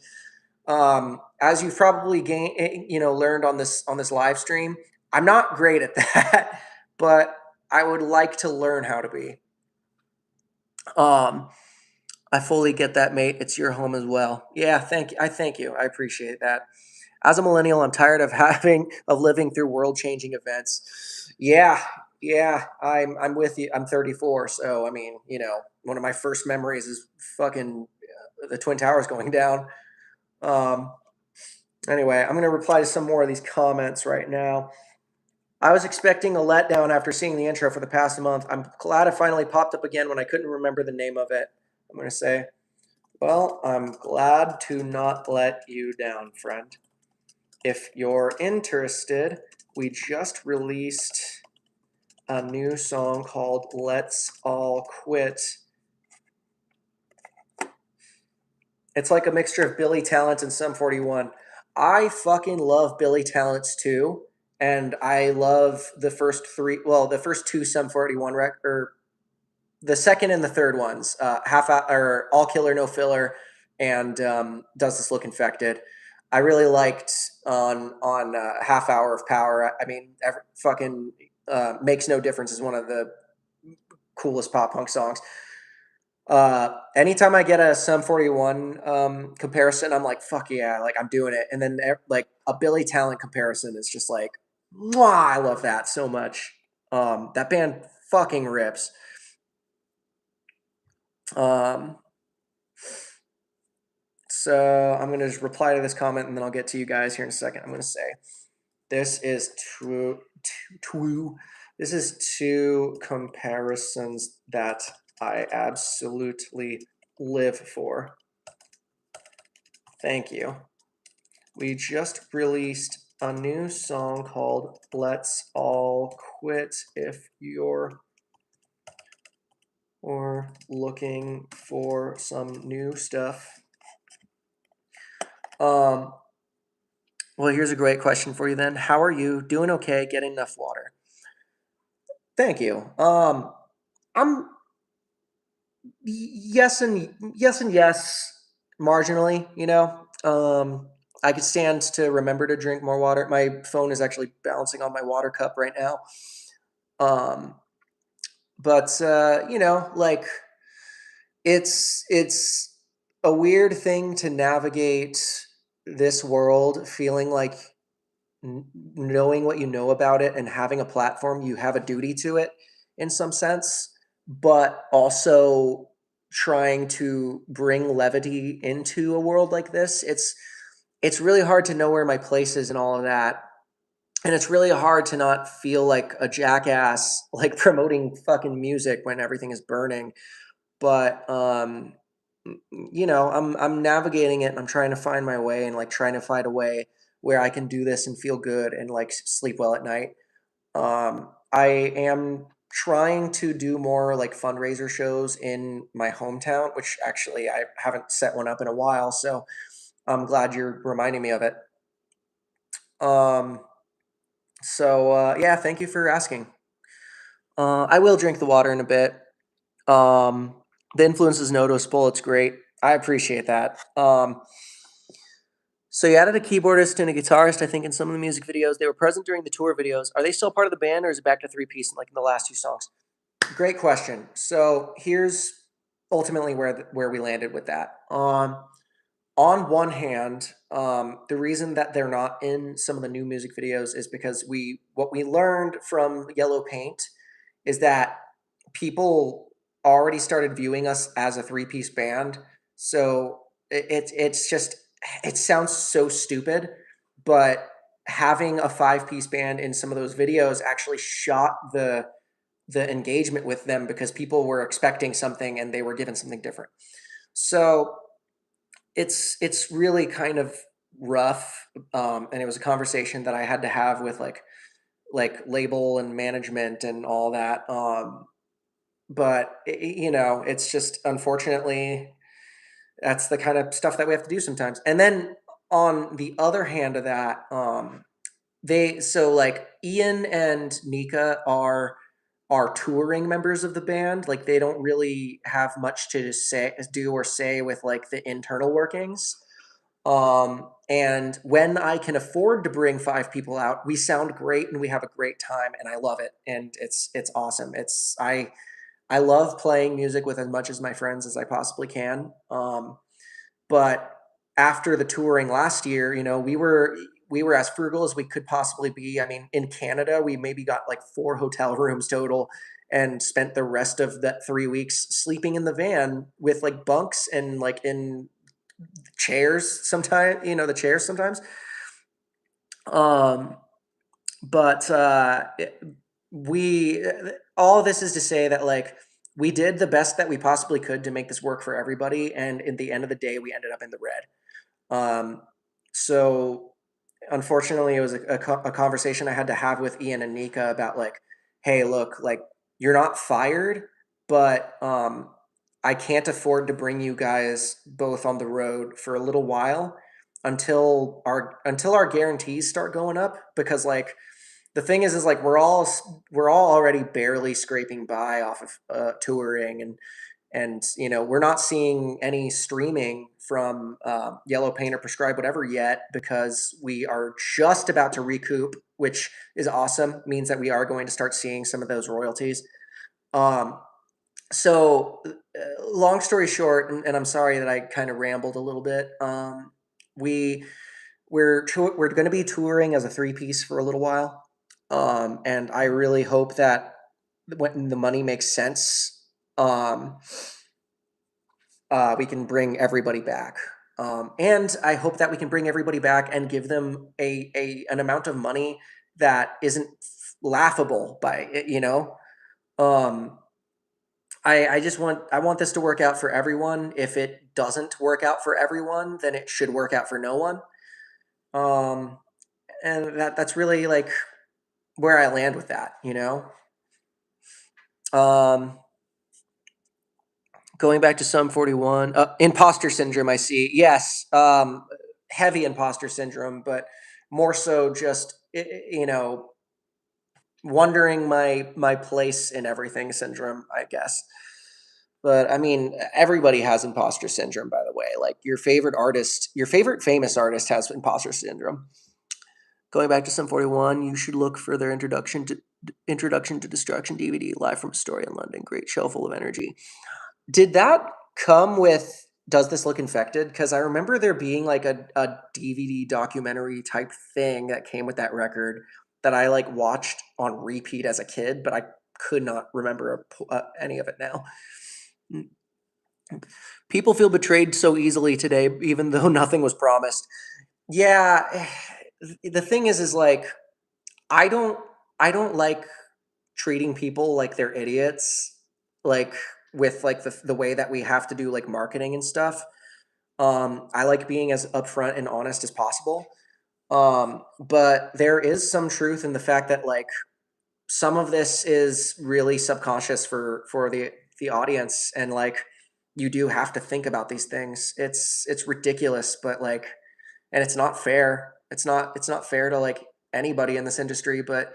as you've probably learned on this live stream, I'm not great at that, but I would like to learn how to be. Um, I fully get that, mate. It's your home as well. Yeah, thank you. I thank you. I appreciate that. As a millennial, I'm tired of living through world changing events. Yeah, yeah, I'm with you. I'm 34, so I mean, one of my first memories is fucking the Twin Towers going down. Um, anyway, I'm gonna reply to some more of these comments right now. I was expecting a letdown after seeing the intro for the past month. I'm glad it finally popped up again when I couldn't remember the name of it. I'm gonna say, well, I'm glad to not let you down, friend. If you're interested, we just released a new song called Let's All Quit. It's like a mixture of Billy Talent and Sum 41. I fucking love Billy Talents too. And I love the first two Sum 41 or the second and the third ones, or All Killer No Filler, and Does This Look Infected. I really liked on Half Hour of Power. I mean, fucking Makes No Difference is one of the coolest pop punk songs. Anytime I get a Sum 41 comparison, I'm like, fuck yeah, like I'm doing it. And then like a Billy Talent comparison is just like, mwah, I love that so much. That band fucking rips. Um, So I'm going to just reply to this comment and then I'll get to you guys here in a second. I'm going to say, this is this is two comparisons that I absolutely live for. Thank you. We just released a new song called Let's All Quit if you're or looking for some new stuff. Um, well, here's a great question for you then. How are you? Doing okay? Getting enough water? Thank you. I'm yes and yes, marginally. I could stand to remember to drink more water. My phone is actually bouncing on my water cup right now. Um, but like it's a weird thing to navigate this world, feeling like knowing what you know about it and having a platform, you have a duty to it in some sense, but also trying to bring levity into a world like this. It's really hard to know where my place is and all of that. And it's really hard to not feel like a jackass, like promoting fucking music when everything is burning. But I'm navigating it and I'm trying to find my way and like trying to find a way where I can do this and feel good and like sleep well at night. I am trying to do more like fundraiser shows in my hometown, which actually I haven't set one up in a while, so I'm glad you're reminding me of it. Um, yeah, thank you for asking. I will drink the water in a bit. Um, the influence is noticeable. It's great. I appreciate that. So you added a keyboardist and a guitarist, I think, in some of the music videos. They were present during the tour videos. Are they still part of the band, or is it back to three piece like in the last two songs? Great question. So here's ultimately where we landed with that. On one hand, the reason that they're not in some of the new music videos is because what we learned from Yellow Paint is that people already started viewing us as a three-piece band. So it's just it sounds so stupid, but having a five-piece band in some of those videos actually shot the engagement with them because people were expecting something and they were given something different. So it's really kind of rough, and it was a conversation that I had to have with like label and management and all that. But it's just unfortunately that's the kind of stuff that we have to do sometimes. And then on the other hand of that, like Ian and Nika are touring members of the band. Like they don't really have much to do or say with like the internal workings. And when I can afford to bring five people out, we sound great and we have a great time and I love it. And it's awesome. I love playing music with as much as my friends as I possibly can. But after the touring last year, we were as frugal as we could possibly be. I mean, in Canada, we maybe got like 4 hotel rooms total and spent the rest of that 3 weeks sleeping in the van with like bunks and like in chairs sometimes, the chairs sometimes. Um, but we all this is to say that like we did the best that we possibly could to make this work for everybody, and in the end of the day, we ended up in the red. So unfortunately, it was a conversation I had to have with Ian and Nika about like, hey, look, like you're not fired, but I can't afford to bring you guys both on the road for a little while until our guarantees start going up because like the thing is like we're all already barely scraping by off of touring and we're not seeing any streaming from Yellow Paint or Prescribe Whatever yet because we are just about to recoup, which is awesome. Means that we are going to start seeing some of those royalties. Um, long story short, and I'm sorry that I kind of rambled a little bit. We we're going to be touring as a three piece for a little while, and I really hope that when the money makes sense, um, we can bring everybody back. And I hope that we can bring everybody back and give them an amount of money that isn't laughable by it. Um, I want this to work out for everyone. If it doesn't work out for everyone, then it should work out for no one. Um, and that's really like where I land with that. Um, Going back to Sum 41, imposter syndrome. I see. Yes. heavy imposter syndrome, but more so just, wondering my place in everything syndrome, I guess. But I mean, everybody has imposter syndrome, by the way. Like your favorite artist, your favorite famous artist has imposter syndrome. Going back to Sum 41, you should look for their Introduction to Destruction DVD, live from Astoria in London. Great show, full of energy. Did that come with Does This Look Infected? Because I remember there being like a DVD documentary type thing that came with that record that I like watched on repeat as a kid, but I could not remember any of it now. People feel betrayed so easily today, even though nothing was promised. Yeah, the thing is like I don't I don't like treating people like they're idiots, like with like the way that we have to do like marketing and stuff. I like being as upfront and honest as possible. But there is some truth in the fact that like some of this is really subconscious for the audience, and like you do have to think about these things. It's ridiculous, but like, and it's not fair. It's not fair to like anybody in this industry, but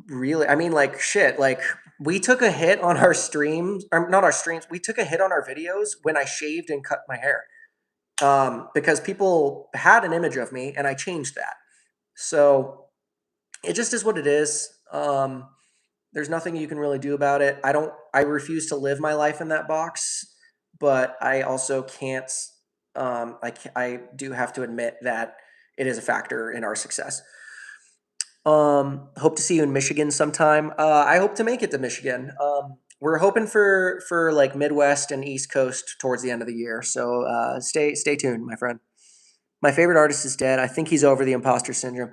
really, I mean, like shit, like we took a hit on our streams, or not our streams, we took a hit on our videos when I shaved and cut my hair. Because people had an image of me and I changed that. So it just is what it is. There's nothing you can really do about it. I refuse to live my life in that box, but I also can't, I do have to admit that it is a factor in our success. Hope to see you in Michigan sometime. I hope to make it to Michigan. We're hoping for like Midwest and East Coast towards the end of the year. So stay tuned, my friend. My favorite artist is dead. I think he's over the imposter syndrome.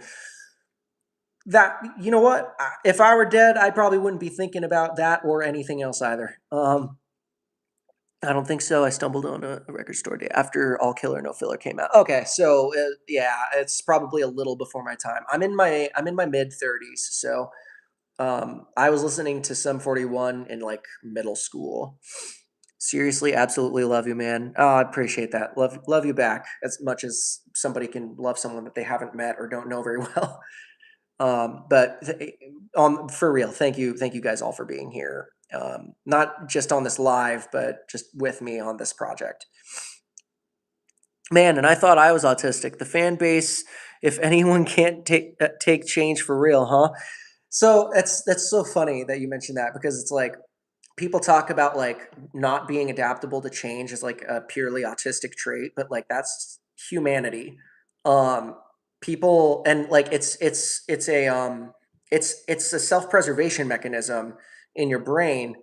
That, you know what? If I were dead, I probably wouldn't be thinking about that or anything else either. I don't think so. I stumbled on a record store day after All Killer No Filler came out. Okay, so yeah, it's probably a little before my time. I'm in my mid 30s, so I was listening to Sum 41 in like middle school. Seriously, absolutely love you, man. Oh, I appreciate that. Love you back as much as somebody can love someone that they haven't met or don't know very well. But for real, thank you guys all for being here. Not just on this live, but just with me on this project. Man, and I thought I was autistic. The fan base, if anyone can't take change for real, huh? So that's so funny that you mentioned that, because it's like people talk about like not being adaptable to change as like a purely autistic trait, but like that's humanity. Um, People, and like it's a self-preservation mechanism in your brain,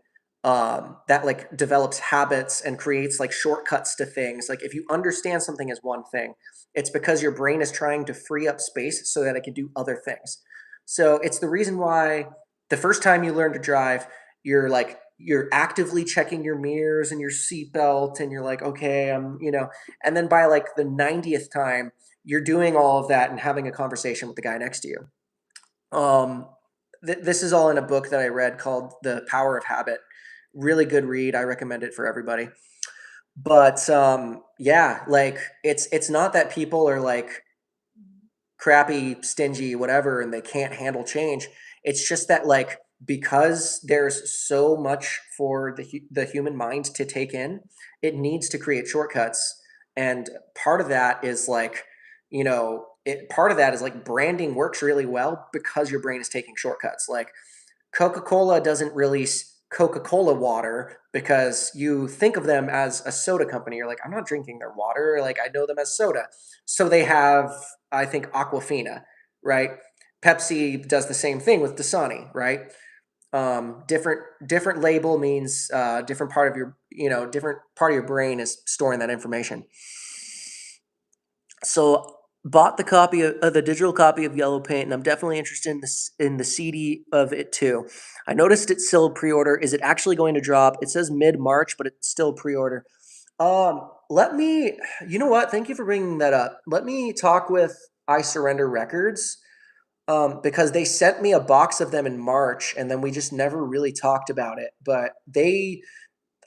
that like develops habits and creates like shortcuts to things. Like if you understand something as one thing, it's because your brain is trying to free up space so that it can do other things. So it's the reason why the first time you learn to drive, you're actively checking your mirrors and your seatbelt, and you're like, okay, and then by like the 90th time, you're doing all of that and having a conversation with the guy next to you. Um, this is all in a book that I read called The Power of Habit. Really good read. I recommend it for everybody. But yeah, like it's not that people are like crappy, stingy, whatever, and they can't handle change. It's just that like because there's so much for the human mind to take in, it needs to create shortcuts, and part of that is like, part of that is like branding works really well because your brain is taking shortcuts. Like Coca-Cola doesn't release Coca-Cola water because you think of them as a soda company. You're like, I'm not drinking their water. Like I know them as soda. So they have, I think, Aquafina, right? Pepsi does the same thing with Dasani, right? Different label means different part of your, different part of your brain is storing that information. So bought the digital copy of Yellow Paint, and I'm definitely interested in the CD of it too. I noticed it's still pre-order. Is it actually going to drop? It says mid-March, but it's still pre-order. Let me. You know what? Thank you for bringing that up. Let me talk with I Surrender Records, because they sent me a box of them in March, and then we just never really talked about it. But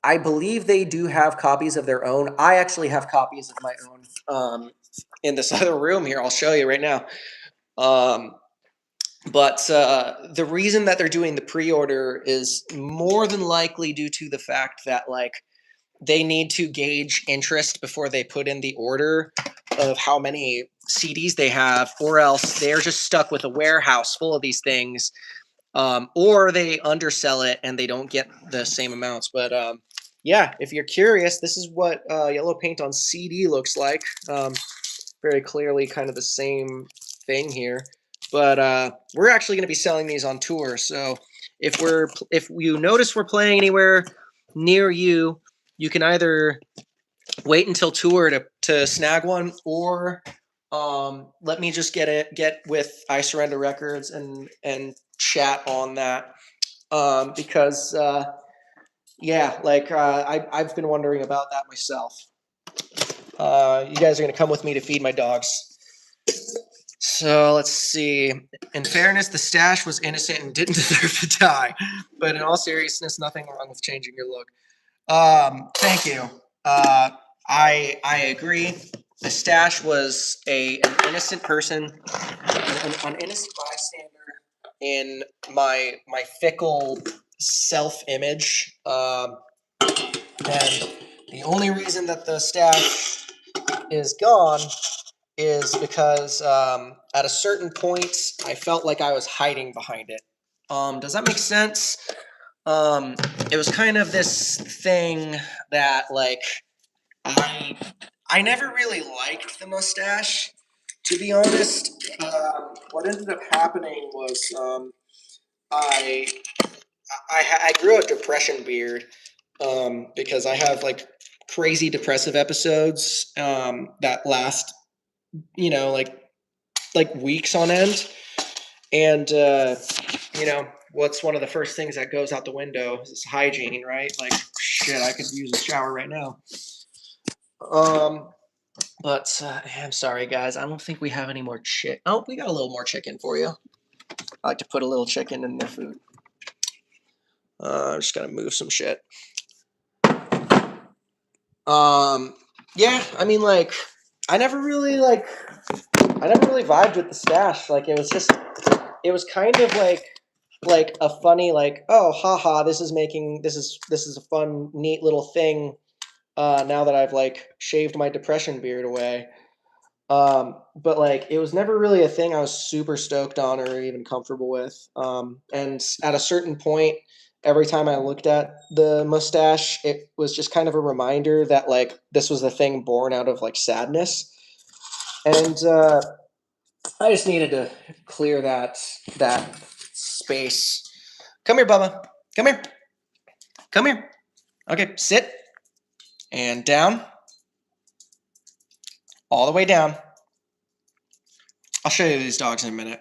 I believe they do have copies of their own. I actually have copies of my own. in this other room here. I'll show you right now. But the reason that they're doing the pre-order is more than likely due to the fact that like they need to gauge interest before they put in the order of how many CDs they have, or else they're just stuck with a warehouse full of these things, or they undersell it and they don't get the same amounts. But yeah, if you're curious, this is what yellow paint on CD looks like. Very clearly kind of the same thing here. But we're actually going to be selling these on tour. So if you notice we're playing anywhere near you, you can either wait until tour to snag one, or let me just get with I Surrender Records and chat on that, because yeah, like I've been wondering about that myself. You guys are gonna come with me to feed my dogs. So let's see. In fairness, the stash was innocent and didn't deserve to die. But in all seriousness, nothing wrong with changing your look. Thank you. I agree. The stash was an innocent person, an innocent bystander in my fickle self-image. And the only reason that the stash is gone is because at a certain point I felt like I was hiding behind it. Does that make sense? It was kind of this thing that like I never really liked the mustache, to be honest. What ended up happening was I I grew a depression beard, because I have like crazy depressive episodes that last, you know, like weeks on end. And what's one of the first things that goes out the window is hygiene, right? Like shit, I could use a shower right now. But I'm sorry, guys. I don't think we have any more chicken. Oh, we got a little more chicken for you. I like to put a little chicken in their food. I'm just gonna move some shit. Yeah, I mean, like, I never really vibed with the stash. Like, it was kind of like a funny, like, oh, haha, this is a fun, neat little thing. Now that I've like shaved my depression beard away. But like, it was never really a thing I was super stoked on or even comfortable with. And at a certain point, every time I looked at the mustache, it was just kind of a reminder that like this was a thing born out of like sadness. And I just needed to clear that space. Come here, Bubba. Come here. Come here. Okay, sit and down. All the way down. I'll show you these dogs in a minute.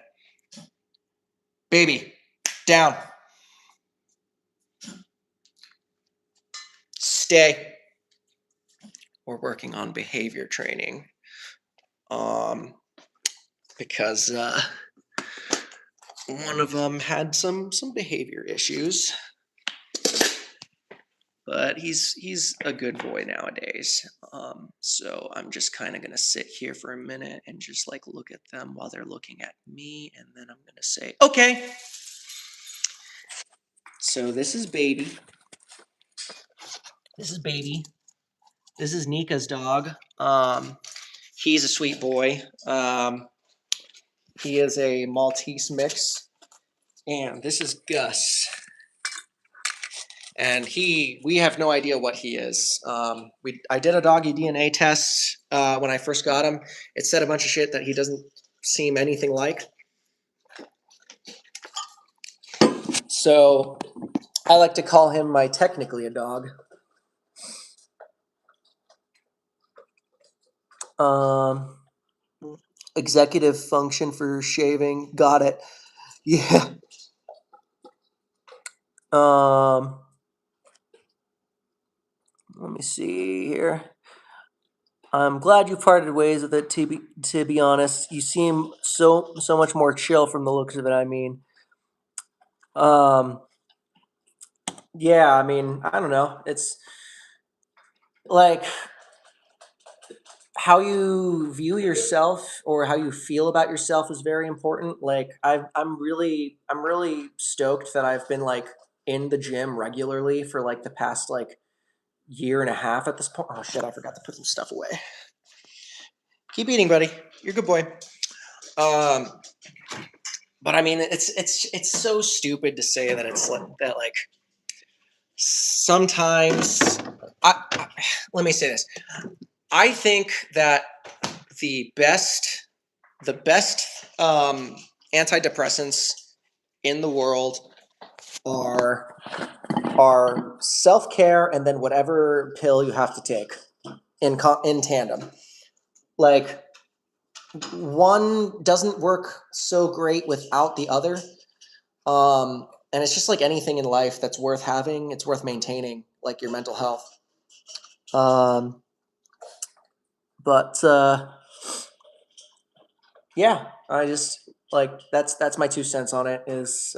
Baby, down. Stay. We're working on behavior training. Because one of them had some behavior issues. But he's a good boy nowadays. So I'm just kind of gonna sit here for a minute and just like look at them while they're looking at me, and then I'm gonna say, okay. So this is Baby. This is Baby. This is Nika's dog. He's a sweet boy. He is a Maltese mix, and this is Gus. And we have no idea what he is. I did a doggy DNA test when I first got him. It said a bunch of shit that he doesn't seem anything like. So I like to call him my technically a dog. Executive function for shaving. Got it. Yeah. Let me see here. I'm glad you parted ways with it. To be honest, you seem so much more chill from the looks of it. I mean, yeah. I mean, I don't know. It's like how you view yourself or how you feel about yourself is very important. Like I'm really stoked that I've been like in the gym regularly for like the past like year and a half at this point. Oh shit, I forgot to put some stuff away. Keep eating, buddy. You're a good boy. Um, but I mean, it's so stupid to say that it's like that. Like sometimes, let me say this. I think that the best the best antidepressants in the world are are self care and then whatever pill you have to take in tandem. Like one doesn't work so great without the other. And it's just like anything in life that's worth having, it's worth maintaining, like your mental health. Um, but yeah, I just like that's my 2 cents on it. Is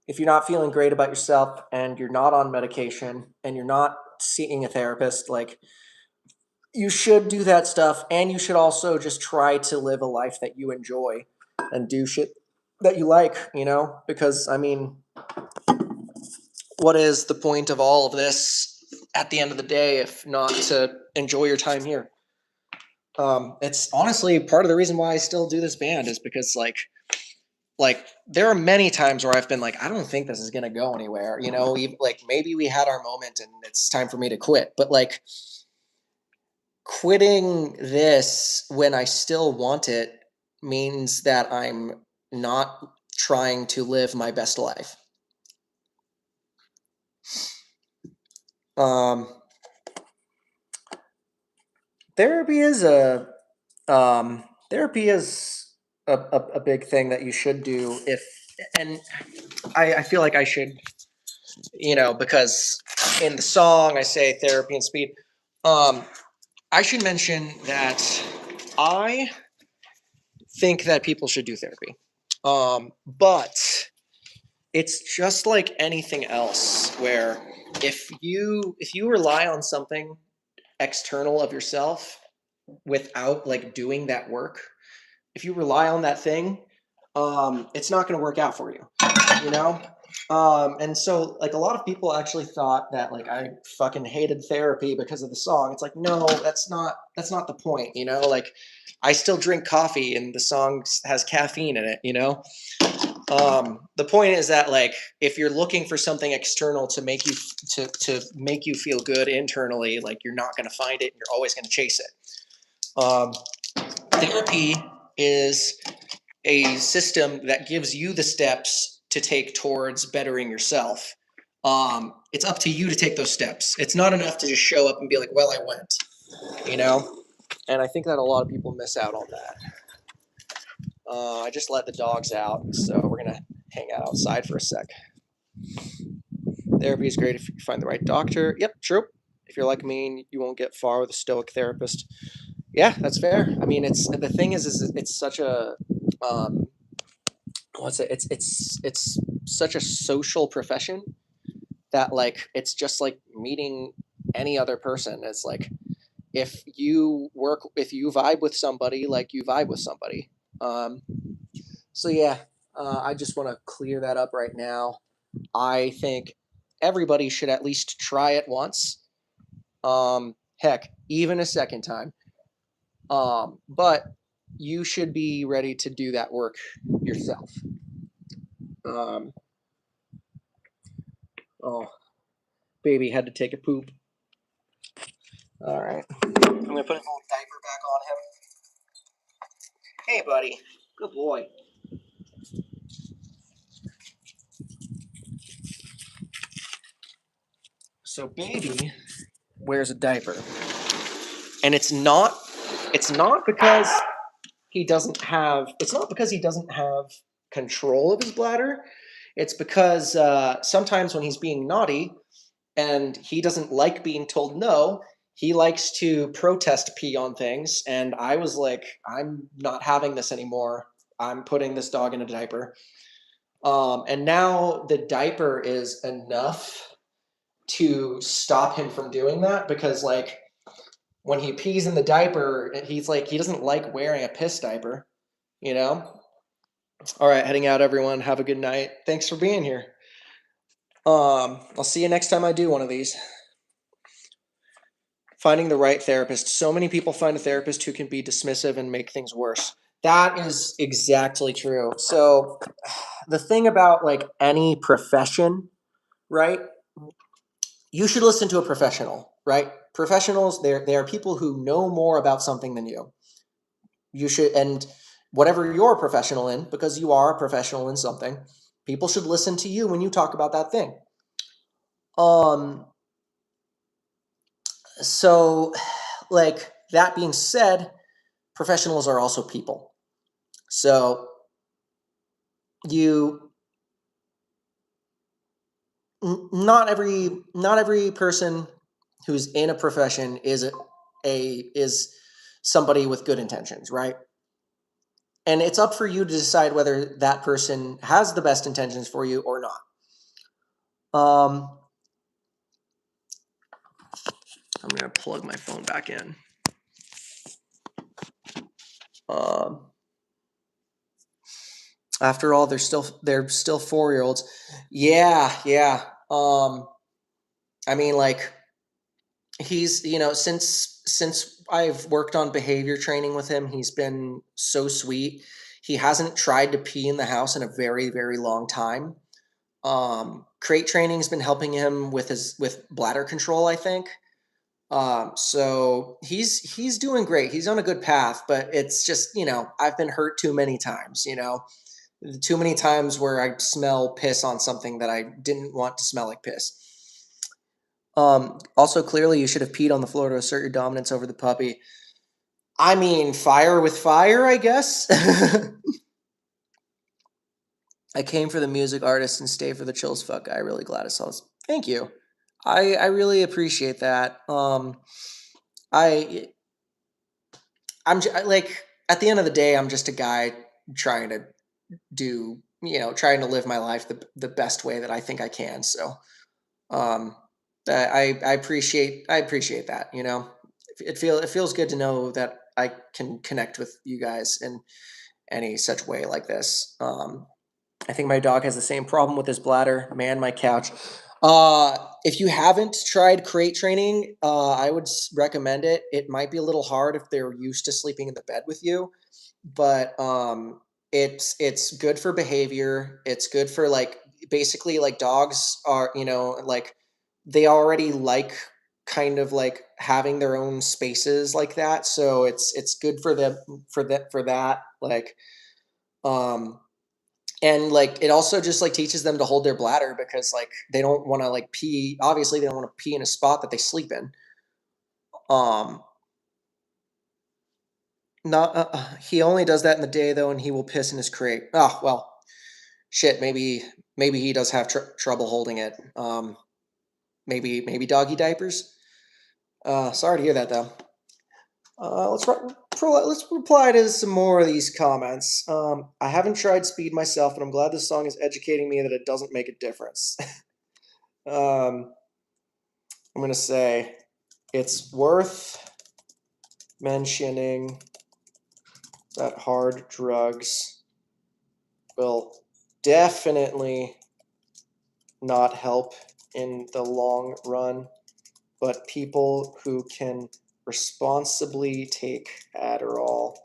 if you're not feeling great about yourself and you're not on medication and you're not seeing a therapist, like you should do that stuff, and you should also just try to live a life that you enjoy and do shit that you like, because I mean, what is the point of all of this at the end of the day if not to enjoy your time here? It's honestly part of the reason why I still do this band is because like there are many times where I've been like, I don't think this is gonna go anywhere, like maybe we had our moment and it's time for me to quit, but like quitting this when I still want it means that I'm not trying to live my best life. Um, therapy is therapy is a big thing that you should do if, and I feel like I should, because in the song I say therapy and speed. I should mention that I think that people should do therapy. But it's just like anything else where if you rely on something external of yourself without like doing that work, if you rely on that thing, it's not going to work out for you, you know? And so like a lot of people actually thought that like I fucking hated therapy because of the song. It's like, no, that's not the point, like I still drink coffee and the song has caffeine in it, the point is that like if you're looking for something external to make you to make you feel good internally, like you're not going to find it and you're always going to chase it. Therapy is a system that gives you the steps to take towards bettering yourself. It's up to you to take those steps. It's not enough to just show up and be like, well, I went, and I think that a lot of people miss out on that. I just let the dogs out, so we're gonna hang out outside for a sec. Therapy is great if you find the right doctor. Yep, true. If you're like me, you won't get far with a stoic therapist. Yeah, that's fair. I mean, it's the thing is it's such a what's it? It's such a social profession that like it's just like meeting any other person. It's like if you vibe with somebody, like you vibe with somebody. Um, so yeah, I just want to clear that up right now. I think everybody should at least try it once. Heck, even a second time. But you should be ready to do that work yourself. Um, oh, baby had to take a poop. All right, I'm gonna put a little diaper back on him. Hey, buddy, good boy. So, baby wears a diaper, and it's not because he doesn't have control of his bladder. It's because sometimes when he's being naughty and he doesn't like being told no, he likes to protest pee on things. And I was like, I'm not having this anymore. I'm putting this dog in a diaper. And now the diaper is enough to stop him from doing that because like when he pees in the diaper, he's like, he doesn't like wearing a piss diaper, you know? All right, heading out, everyone. Have a good night. Thanks for being here. I'll see you next time I do one of these. Finding the right therapist. So many people find a therapist who can be dismissive and make things worse. That is exactly true. So the thing about like any profession, right? You should listen to a professional, right? Professionals, they are people who know more about something than you. You should, and whatever you're a professional in, because you are a professional in something, people should listen to you when you talk about that thing. Um, so like that being said, professionals are also people. So you not every person who's in a profession is somebody with good intentions, right? And it's up for you to decide whether that person has the best intentions for you or not. I'm going to plug my phone back in. After all, they're still 4-year-olds. Yeah. I mean, like, he's, since I've worked on behavior training with him, he's been so sweet. He hasn't tried to pee in the house in a very, very long time. Crate training's been helping him with bladder control, I think. So he's doing great. He's on a good path, but it's just, I've been hurt too many times, too many times where I smell piss on something that I didn't want to smell like piss. Also, clearly, you should have peed on the floor to assert your dominance over the puppy. I mean, fire with fire, I guess. I came for the music artist and stay for the chills fuck guy. Really glad I saw this. Thank you. I really appreciate that. I like, at the end of the day, I'm just a guy trying to trying to live my life the best way that I think I can. So, um, I appreciate that. It feels good to know that I can connect with you guys in any such way like this. I think my dog has the same problem with his bladder. Man, my couch. If you haven't tried crate training, I would recommend it. It might be a little hard if they're used to sleeping in the bed with you, but it's good for behavior. It's good for, like, basically, like, dogs are, like, they already like kind of like having their own spaces like that. So it's good for them for that. Like, um and like it also just like teaches them to hold their bladder, because like they don't want to like pee. Obviously, they don't want to pee in a spot that they sleep in. Um, not He only does that in the day though, and he will piss in his crate. Oh well, shit. Maybe he does have trouble holding it. Maybe doggy diapers. Sorry to hear that though. Let's reply to some more of these comments. I haven't tried speed myself, but I'm glad this song is educating me that it doesn't make a difference. I'm gonna say it's worth mentioning that hard drugs will definitely not help in the long run, but people who can responsibly take Adderall.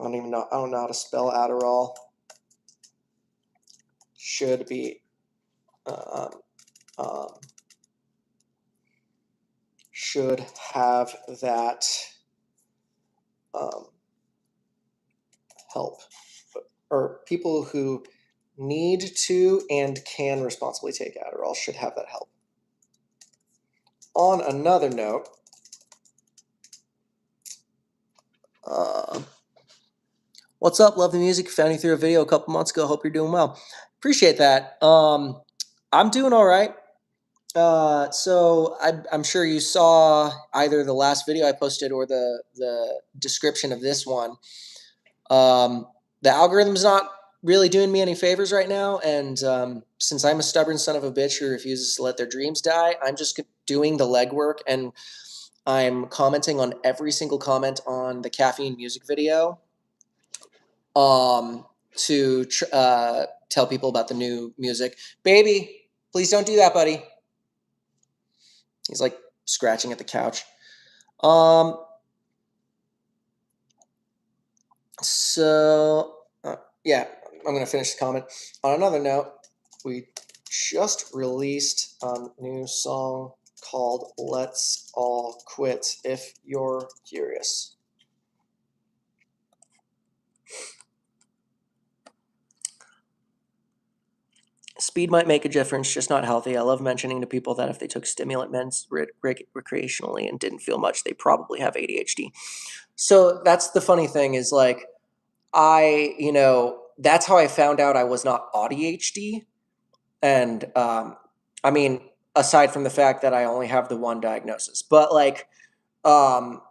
I don't know how to spell Adderall. Should be should have that help, or people who need to and can responsibly take Adderall should have that help. On another note, what's up? Love the music. Found you through a video a couple months ago. Hope you're doing well. Appreciate that. I'm doing all right. So I'm sure you saw either the last video I posted or the description of this one. The algorithm's not really doing me any favors right now. And since I'm a stubborn son of a bitch who refuses to let their dreams die, I'm just doing the legwork, and I'm commenting on every single comment on the Caffeine music video um, to tell people about the new music. Baby, please don't do that, buddy. He's like scratching at the couch. Um, so, yeah, I'm going to finish the comment. On another note, we just released a new song called Let's All Quit, if you're curious. Speed might make a difference, just not healthy. I love mentioning to people that if they took stimulant meds recreationally and didn't feel much, they probably have ADHD. So that's the funny thing is like, that's how I found out I was not ADHD. And I mean, aside from the fact that I only have the one diagnosis, but like, um,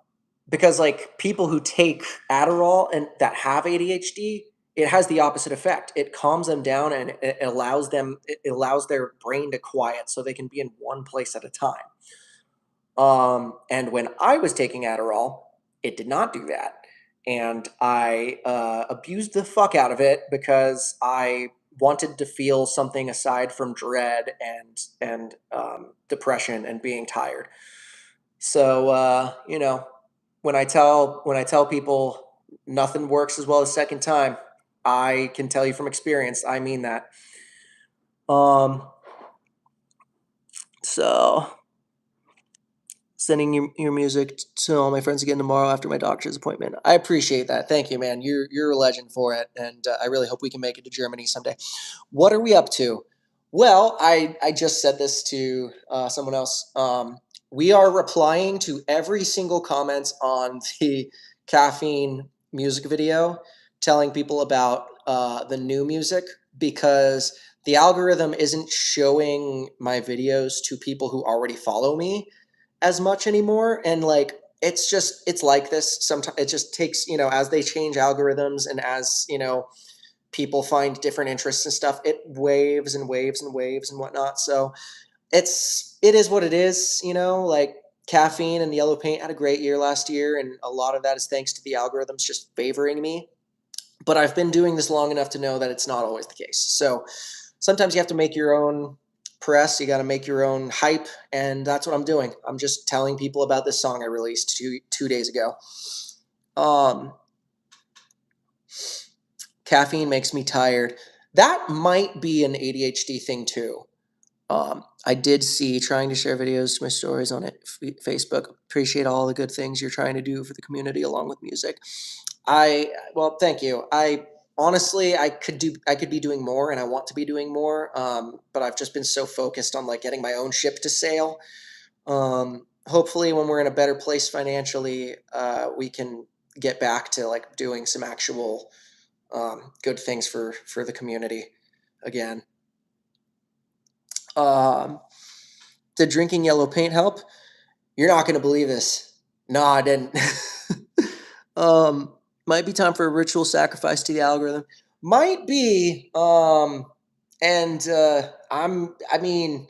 because like people who take Adderall and that have ADHD, it has the opposite effect. It calms them down and it allows their brain to quiet so they can be in one place at a time. And when I was taking Adderall, it did not do that. And I abused the fuck out of it because I wanted to feel something aside from dread and depression and being tired. So when I tell people nothing works as well as second time, I can tell you from experience. I mean that. Um, so sending your music to all my friends again tomorrow after my doctor's appointment. I appreciate that. Thank you, man. You're a legend for it, and I really hope we can make it to Germany someday. What are we up to? Well, I just said this to someone else. We are replying to every single comment on the Caffeine music video, telling people about the new music because the algorithm isn't showing my videos to people who already follow me as much anymore. And like it's like this sometimes. It just takes, as they change algorithms and as people find different interests and stuff, it waves and waves and waves and whatnot. So it is what it is. Like Caffeine and Yellow Paint had a great year last year, and a lot of that is thanks to the algorithms just favoring me. But I've been doing this long enough to know that it's not always the case. So sometimes you have to make your own press. You got to make your own hype, and that's what I'm doing. I'm just telling people about this song I released two days ago. Um, Caffeine makes me tired. That might be an ADHD thing too. I did see trying to share videos to my stories on Facebook. Appreciate all the good things you're trying to do for the community along with music. Well, thank you. I could be doing more, and I want to be doing more. But I've just been so focused on like getting my own ship to sail. Hopefully when we're in a better place financially, we can get back to like doing some actual good things for the community again. Um, did drinking yellow paint help? You're not going to believe this. No, I didn't. um, might be time for a ritual sacrifice to the algorithm. Might be. And I mean,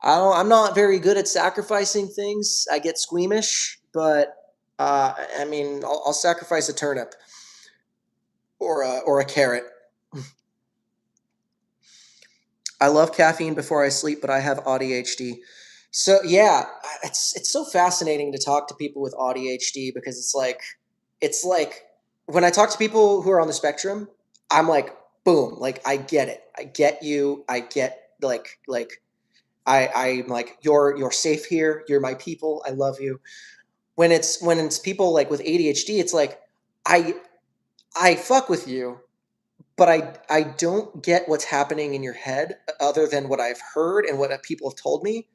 I'm not very good at sacrificing things. I get squeamish, but I mean, I'll sacrifice a turnip or a carrot. I love caffeine before I sleep, but I have ADHD. So yeah, it's so fascinating to talk to people with ADHD because it's like when I talk to people who are on the spectrum, I'm like, boom, like I get it. I get you. I get like I'm like you're safe here. You're my people. I love you. When it's people like with ADHD, it's like I I fuck with you, but I don't get what's happening in your head other than what I've heard and what people have told me.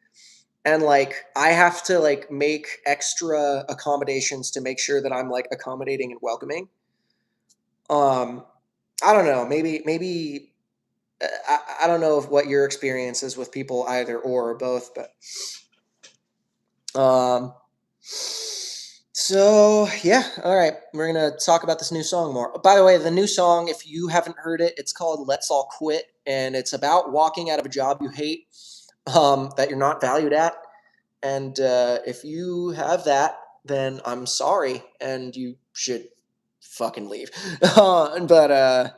And like I have to like make extra accommodations to make sure that I'm like accommodating and welcoming. Um I don't know, maybe I don't know if what your experience is with people either or both, but um So yeah, all right. We're gonna talk about this new song more. By the way, the new song, if you haven't heard it, it's called "Let's All Quit," and it's about walking out of a job you hate, that you're not valued at. And if you have that, then I'm sorry, and you should fucking leave. But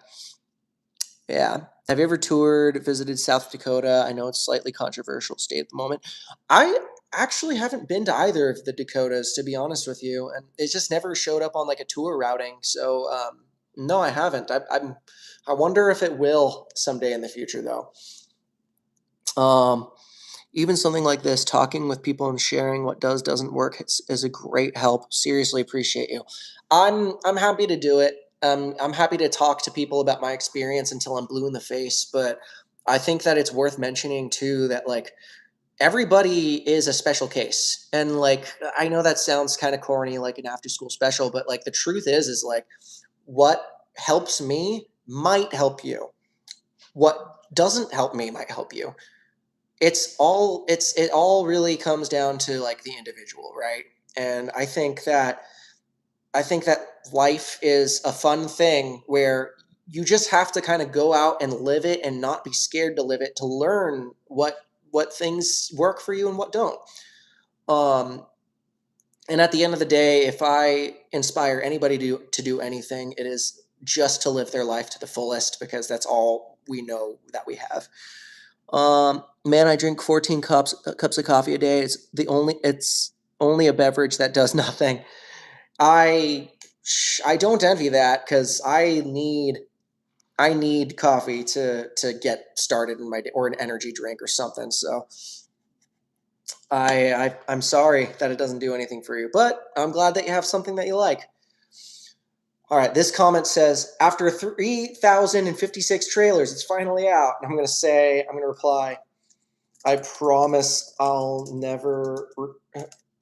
yeah. Have you ever toured, visited South Dakota? I know it's slightly controversial state at the moment. I actually haven't been to either of the Dakotas, to be honest with you, and it just never showed up on like a tour routing. So no, I haven't. I wonder if it will someday in the future, though. Um, Even something like this, talking with people and sharing what doesn't work is a great help. Seriously, appreciate you. I'm happy to do it. I'm happy to talk to people about my experience until I'm blue in the face. But I think that it's worth mentioning too that like everybody is a special case, and like I know that sounds kind of corny, like an after school special, but like the truth is like what helps me might help you. What doesn't help me might help you. It all really comes down to like the individual, right? And I think that life is a fun thing where you just have to kind of go out and live it and not be scared to live it, to learn what things work for you and what don't. um and at the end of the day, if I inspire anybody to do anything, it is just to live their life to the fullest, because that's all we know that we have. Man, I drink 14 cups of coffee a day. It's only a beverage that does nothing. I I don't envy that, because I need coffee to get started in my day, or an energy drink or something. So I'm sorry that it doesn't do anything for you, but I'm glad that you have something that you like. All right, this comment says, after 3,056 trailers, it's finally out. And I'm going to reply, I promise I'll never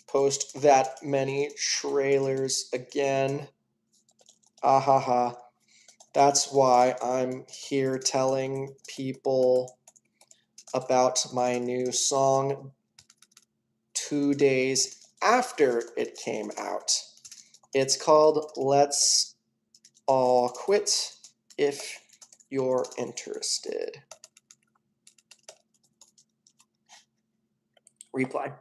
post that many trailers again. Ah ha ha. That's why I'm here telling people about my new song 2 days after it came out. It's called Let's All Quit, if you're interested. Reply.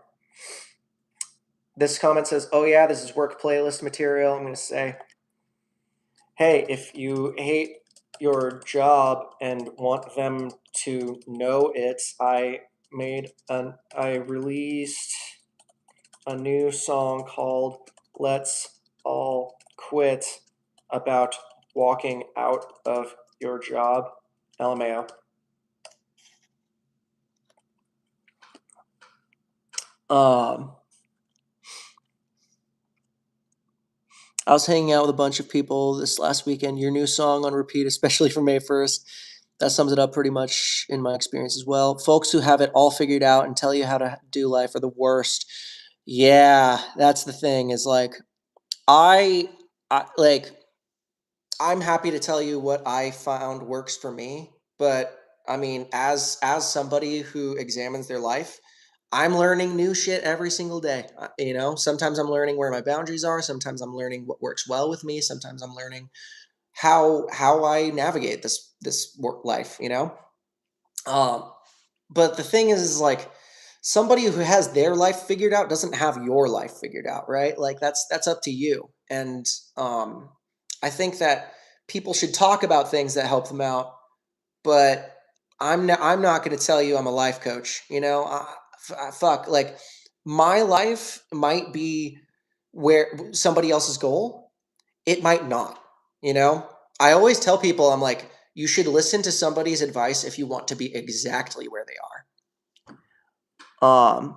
This comment says, oh yeah, this is work playlist material. I'm going to say, hey, if you hate your job and want them to know it, I released a new song called Let's All Quit, about walking out of your job. LMAO. Um, I was hanging out with a bunch of people this last weekend. Your new song on repeat, especially for May 1st. That sums it up pretty much in my experience as well. Folks who have it all figured out and tell you how to do life are the worst. Yeah, that's the thing, is like I I like I'm happy to tell you what I found works for me, but I mean, as somebody who examines their life, I'm learning new shit every single day. Sometimes I'm learning where my boundaries are. Sometimes I'm learning what works well with me. Sometimes I'm learning how I navigate this work life. Um, but the thing is like somebody who has their life figured out doesn't have your life figured out, right? Like that's up to you. And um, I think that people should talk about things that help them out, but I'm not going to tell you I'm a life coach. Fuck, like my life might be where somebody else's goal, it might not. You know, I always tell people, I'm like, you should listen to somebody's advice if you want to be exactly where they are.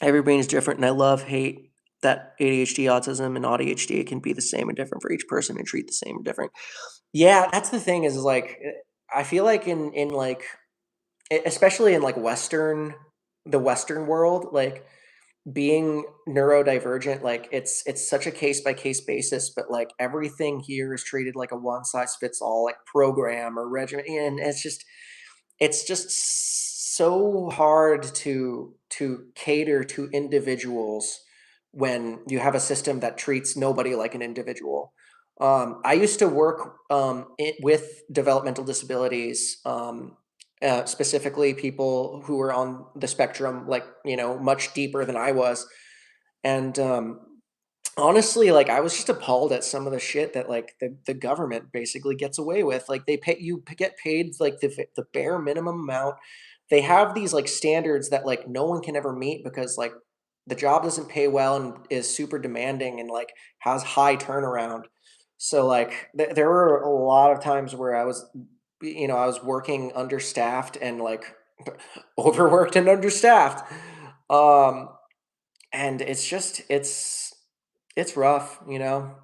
Every brain is different, and I love hate that ADHD, autism, and ADHD can be the same and different for each person and treat the same and different. Yeah, that's the thing, is like I feel like in like especially in like the Western world, like being neurodivergent, like it's such a case by case basis, but like everything here is treated like a one size fits all, like program or regimen, and it's just so hard to cater to individuals when you have a system that treats nobody like an individual. I used to work with developmental disabilities, specifically people who were on the spectrum, like, much deeper than I was. And honestly, like, I was just appalled at some of the shit that, like, the government basically gets away with. Like, get paid like the bare minimum amount. They have these like standards that like no one can ever meet because like the job doesn't pay well and is super demanding and like has high turnaround. So like there were a lot of times where I was working understaffed and like overworked and understaffed. Um and it's rough, you know.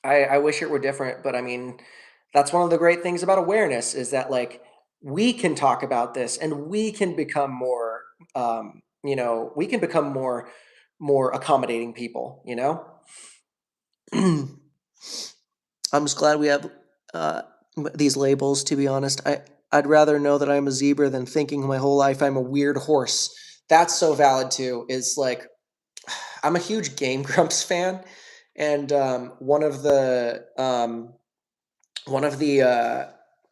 I wish it were different, but I mean, that's one of the great things about awareness is that like we can talk about this and we can become more, we can become more accommodating people, you know. I'm just glad we have uh, these labels. To be honest, I'd rather know that I'm a zebra than thinking my whole life I'm a weird horse. That's so valid too. Is like I'm a huge Game Grumps fan, and one of the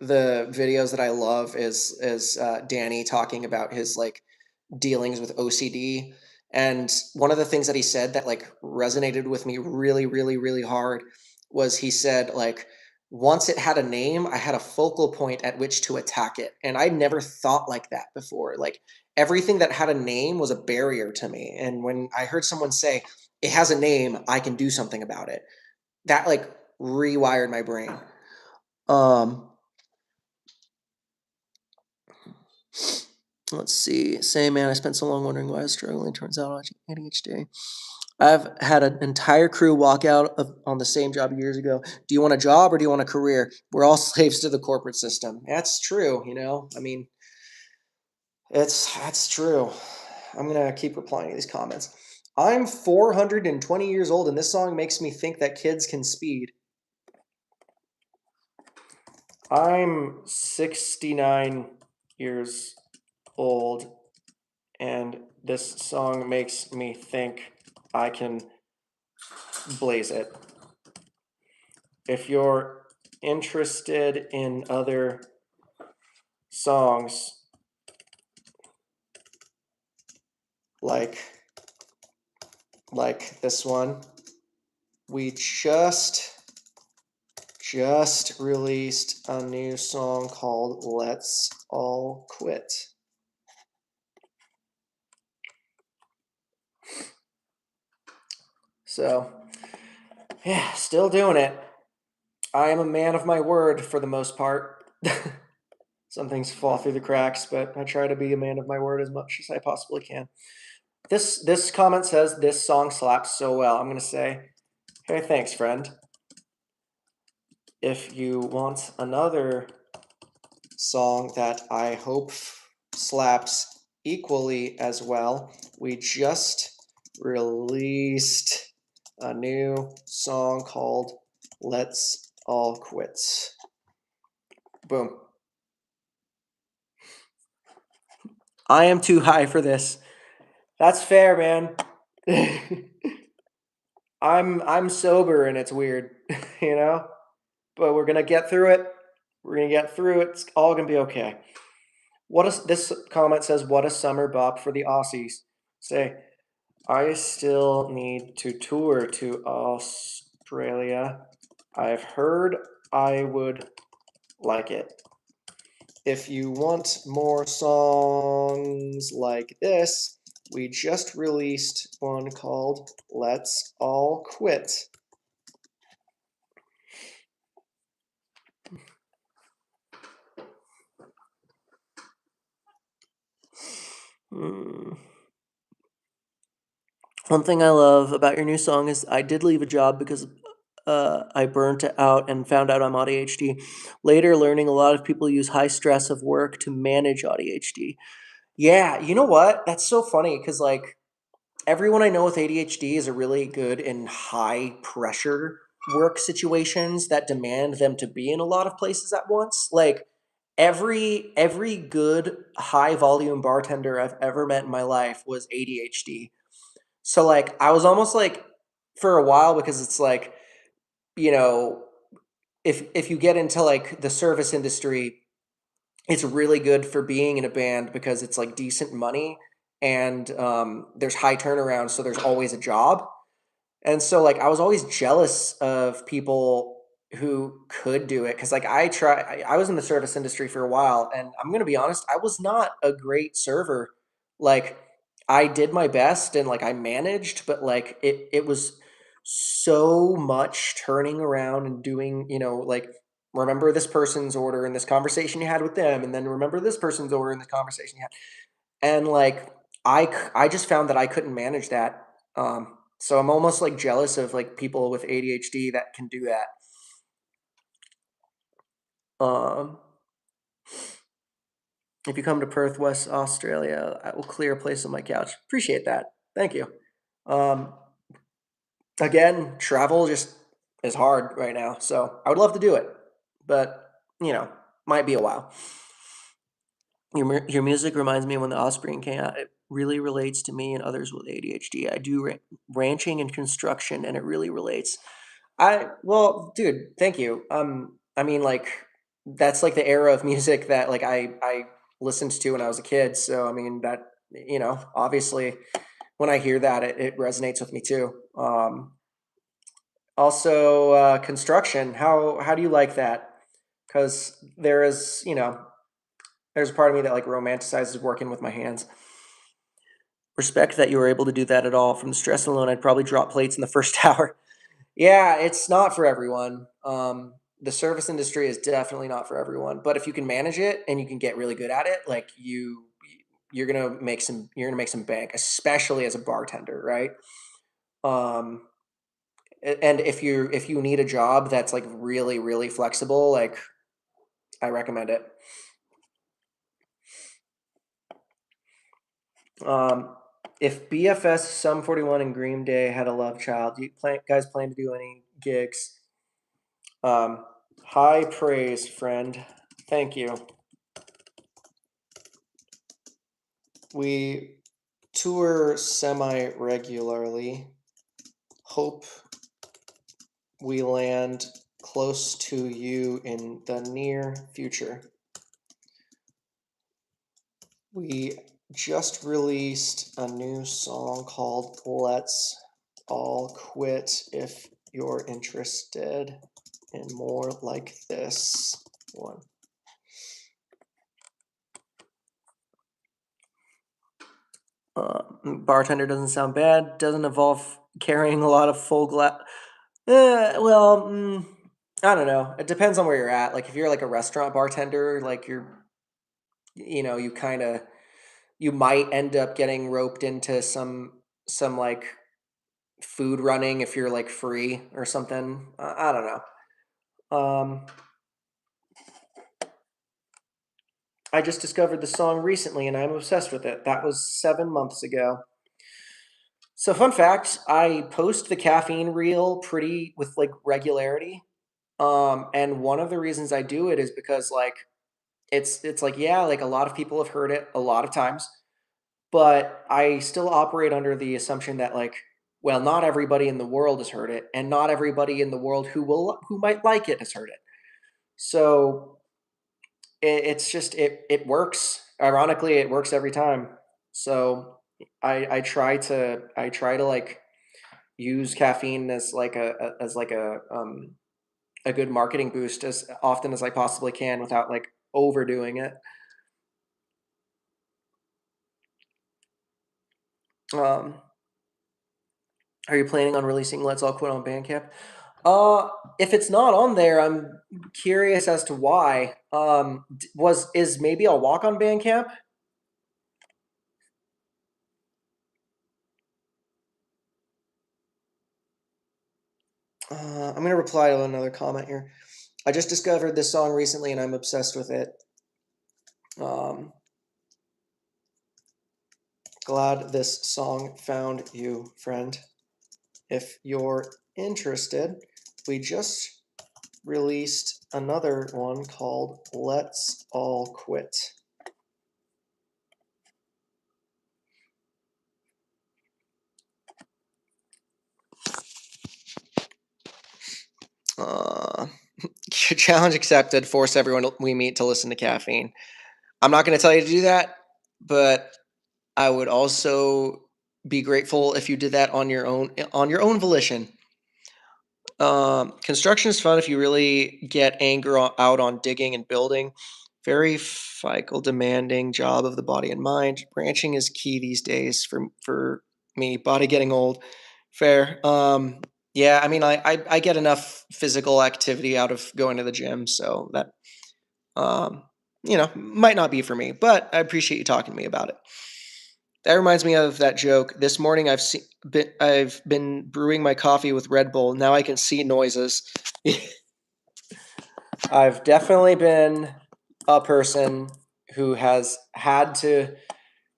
videos that I love is Danny talking about his like dealings with OCD. And one of the things that he said that like resonated with me really, really, really hard was he said like once it had a name, I had a focal point at which to attack it. And I never thought like that before. Like everything that had a name was a barrier to me. And when I heard someone say it has a name, I can do something about it, that like rewired my brain. Um, let's see. Say, man, I spent so long wondering why I was struggling. Turns out I had ADHD. I've had an entire crew walk out on the same job years ago. Do you want a job or do you want a career? We're all slaves to the corporate system. That's true, you know? I mean, that's true. I'm gonna keep replying to these comments. I'm 420 years old and this song makes me think that kids can speed. I'm 69 years old and this song makes me think I can blaze it. If you're interested in other songs like this one, we just released a new song called Let's All Quit. So, yeah, still doing it. I am a man of my word for the most part. Some things fall through the cracks, but I try to be a man of my word as much as I possibly can. This comment says this song slaps so well. I'm gonna say, hey, thanks, friend. If you want another song that I hope slaps equally as well, we just released a new song called Let's All Quit. Boom. I am too high for this. That's fair, man. I'm sober and it's weird, you know? But we're gonna get through it. We're gonna get through it. It's all gonna be okay. This comment says, what a summer bop for the Aussies. Say, I still need to tour to Australia. I've heard I would like it. If you want more songs like this, we just released one called Let's All Quit. One thing I love about your new song is I did leave a job because I burnt out and found out I'm ADHD. Later, learning a lot of people use high stress of work to manage ADHD. Yeah, you know what? That's so funny because like everyone I know with ADHD is really good in high pressure work situations that demand them to be in a lot of places at once. Like every good high volume bartender I've ever met in my life was ADHD. So like I was almost like for a while because it's like, you know, if you get into like the service industry, it's really good for being in a band because it's like decent money and there's high turnaround, so there's always a job. And so, like, I was always jealous of people who could do it because, like, I was in the service industry for a while, and I'm gonna be honest, I was not a great server. Like, I did my best and like I managed, but like it was so much turning around and doing, like remember this person's order and this conversation you had with them, and then remember this person's order and this conversation you had. And, like, I just found that I couldn't manage that, so I'm almost, like, jealous of, like, people with ADHD that can do that. Um, if you come to Perth, West Australia, I will clear a place on my couch. Appreciate that. Thank you. Um, again, travel just is hard right now, so I would love to do it, but, you know, might be a while. Your music reminds me when the Offspring came out. It really relates to me and others with ADHD. I do ranching and construction, and it really relates. Well, dude, thank you. I mean, like that's like the era of music that like I listened to when I was a kid. So I mean that obviously when I hear that it resonates with me too. Also, construction. How do you like that? Because there is there's a part of me that like romanticizes working with my hands. Respect that you were able to do that at all. From the stress alone, I'd probably drop plates in the first hour. Yeah, it's not for everyone. The service industry is definitely not for everyone. But if you can manage it and you can get really good at it, like you're gonna make some bank, especially as a bartender, right? Um, and if you need a job that's like really flexible, like I recommend it. Um, if BFS, Sum 41, and Green Day had a love child, do you guys plan to do any gigs? Um, high praise, friend. Thank you. We tour semi regularly. Hope we land close to you in the near future. We just released a new song called Let's All Quit if you're interested in more like this one. Bartender doesn't sound bad. Doesn't involve carrying a lot of full glass. Well, I don't know. It depends on where you're at. Like if you're like a restaurant bartender, like you kind of you might end up getting roped into some like food running if you're like free or something. I don't know. I just discovered the song recently and I'm obsessed with it. That was 7 months ago. So fun fact, I post the caffeine reel pretty with like regularity. And one of the reasons I do it is because like it's like yeah, like a lot of people have heard it a lot of times, but I still operate under the assumption that like well, not everybody in the world has heard it and not everybody in the world who might like it has heard it. So it's just it works. Ironically, it works every time. So I try to like use caffeine as like a good marketing boost as often as I possibly can without like overdoing it. Um, are you planning on releasing Let's All Quit on Bandcamp? Uh, if it's not on there, I'm curious as to why. Was is maybe I'll walk on Bandcamp? I'm gonna reply to another comment here. I just discovered this song recently and I'm obsessed with it. Um, glad this song found you, friend. If you're interested, we just released another one called Let's All Quit. Uh, challenge accepted. Force everyone we meet to listen to Caffeine. I'm not going to tell you to do that, but I would also be grateful if you did that on your own volition. Construction is fun if you really get out on digging and building. Very physical demanding job of the body and mind. Branching is key these days for me. Body getting old. Fair. Yeah, I mean, I get enough physical activity out of going to the gym, so that um, might not be for me, but I appreciate you talking to me about it. That reminds me of that joke. This morning I've been brewing my coffee with Red Bull. Now I can see noises. I've definitely been a person who has had to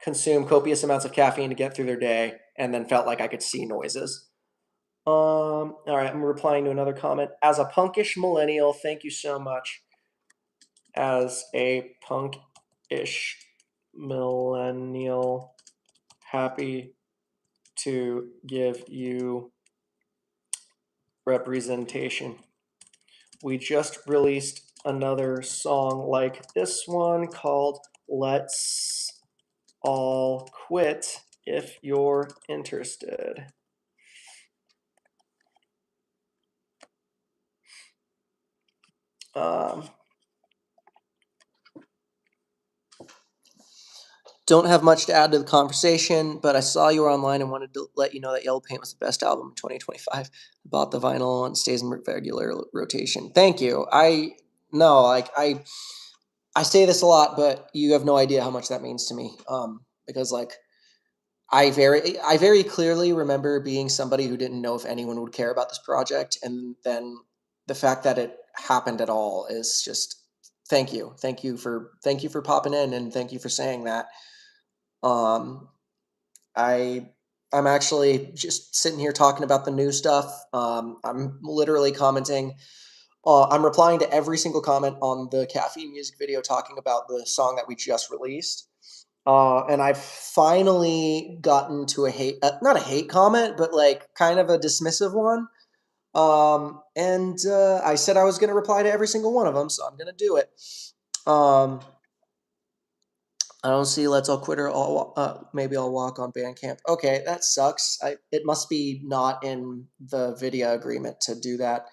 consume copious amounts of caffeine to get through their day and then felt like I could see noises. All right, I'm replying to another comment. As a punkish millennial, thank you so much. As a punkish millennial, happy to give you representation. We just released another song like this one called Let's All Quit if you're interested. Um, Don't have much to add to the conversation, but I saw you were online and wanted to let you know that Yellow Paint was the best album in 2025. I bought the vinyl and stays in regular rotation. Thank you. I say this a lot, but you have no idea how much that means to me. Because like I very clearly remember being somebody who didn't know if anyone would care about this project, and then the fact that it happened at all is just thank you for popping in, and thank you for saying that. Um, I I'm actually just sitting here talking about the new stuff. I'm literally commenting. I'm replying to every single comment on the Caffeine music video talking about the song that we just released. And I've finally gotten to not a hate comment, but like kind of a dismissive one. And I said I was going to reply to every single one of them, so I'm going to do it. Um, I don't see Let's All Quit or maybe I'll walk on Bandcamp. Okay, that sucks. It must be not in the video agreement to do that.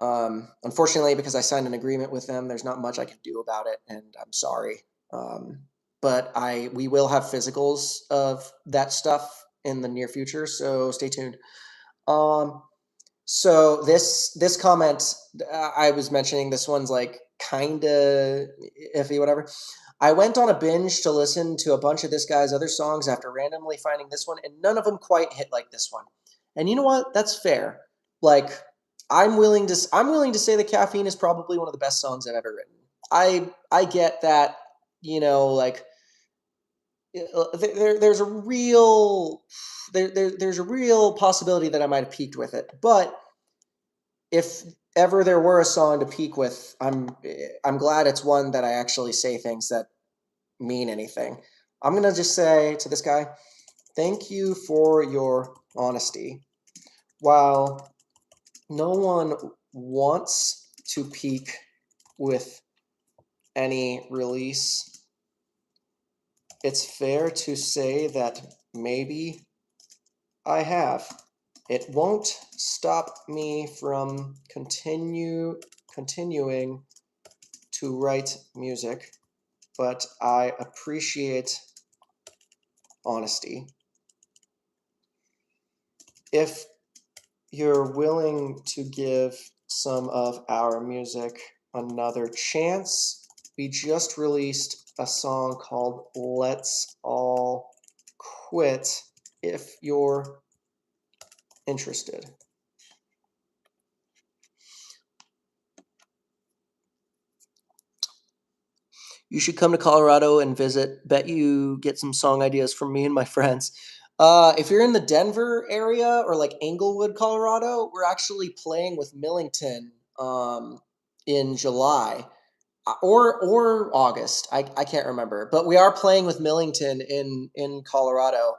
Unfortunately, because I signed an agreement with them, there's not much I can do about it, and I'm sorry. Um, but we will have physicals of that stuff in the near future, so stay tuned. Um, so this comment I was mentioning, this one's like kind of iffy, whatever. I went on a binge to listen to a bunch of this guy's other songs after randomly finding this one, and none of them quite hit like this one. And you know what? That's fair. Like I'm willing to say that Caffeine is probably one of the best songs I've ever written. I get that, like there's a real there's a real possibility that I might have peaked with it, but if ever there were a song to peak with, I'm glad it's one that I actually say things that mean anything. I'm gonna just say to this guy, thank you for your honesty. While no one wants to peak with any release, it's fair to say that maybe I have. It won't stop me from continuing to write music, but I appreciate honesty. If you're willing to give some of our music another chance, we just released a song called Let's All Quit if you're interested. You should come to Colorado and visit. Bet you get some song ideas from me and my friends. If you're in the Denver area or like Englewood, Colorado, we're actually playing with Millington in July or August. I can't remember, but we are playing with Millington in Colorado.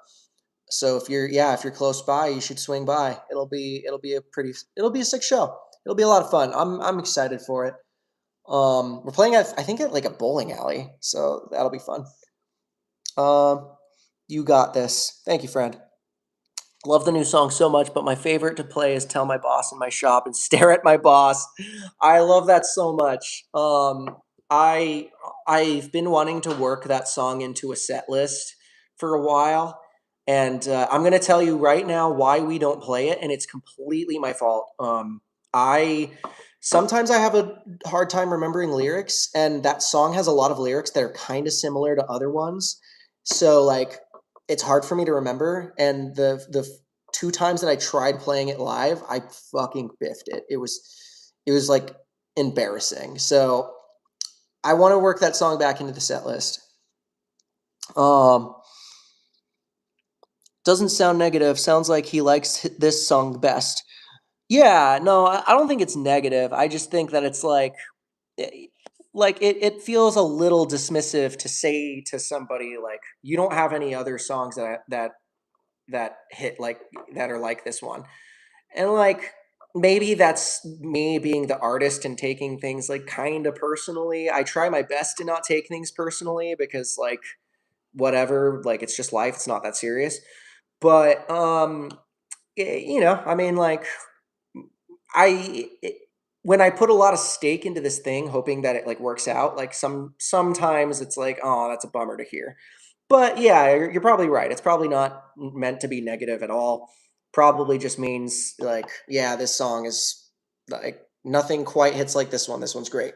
So if you're close by, you should swing by. It'll be a sick show. it'll be a lot of fun. I'm excited for it. We're playing at I think at like a bowling alley, so that'll be fun. Um, you got this. Thank you, friend. Love the new song so much, but my favorite to play is "Tell My Boss in My Shop" and "Stare at My Boss." I love that so much. I I've been wanting to work that song into a set list for a while, and I'm gonna tell you right now why we don't play it, and it's completely my fault. I sometimes I have a hard time remembering lyrics, and that song has a lot of lyrics that are kind of similar to other ones. So like it's hard for me to remember. And the two times that I tried playing it live, I fucking biffed it. It was like embarrassing. So I want to work that song back into the set list. Um, doesn't sound negative. Sounds like he likes this song best. Yeah, no, I don't think it's negative. I just think that it's eh, like it feels a little dismissive to say to somebody like you don't have any other songs that hit like that are like this one. And like maybe that's me being the artist and taking things like kind of personally. I try my best to not take things personally because like whatever, like it's just life, it's not that serious. But I mean like I it, when I put a lot of stake into this thing hoping that it like works out, like sometimes it's like, oh, that's a bummer to hear. But yeah, you're probably right. It's probably not meant to be negative at all. Probably just means like, yeah, this song is like nothing quite hits like this one. This one's great.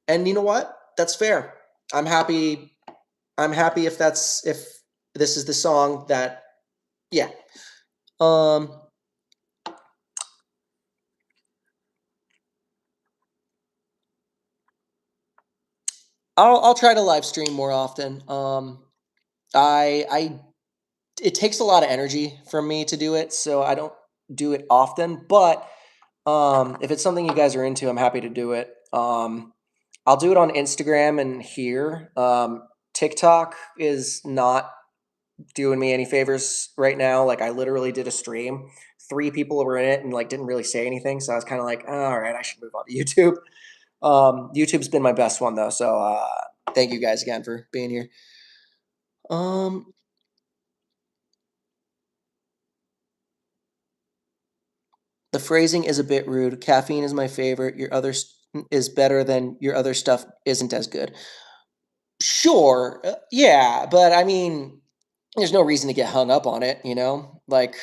And you know what? That's fair. I'm happy. I'm happy if this is the song that yeah. Um I'll try to live stream more often. I it takes a lot of energy from me to do it, so I don't do it often. But if it's something you guys are into, I'm happy to do it. I'll do it on Instagram and here. TikTok is not doing me any favors right now. Like I literally did a stream. Three people were in it and like didn't really say anything. So I was kind of like, oh, all right, I should move on to YouTube. YouTube's been my best one though. So thank you guys again for being here. Um, the phrasing is a bit rude. Caffeine is my favorite. Your other is better than your other stuff isn't as good. Sure, yeah, but I mean, there's no reason to get hung up on it, you know? Like,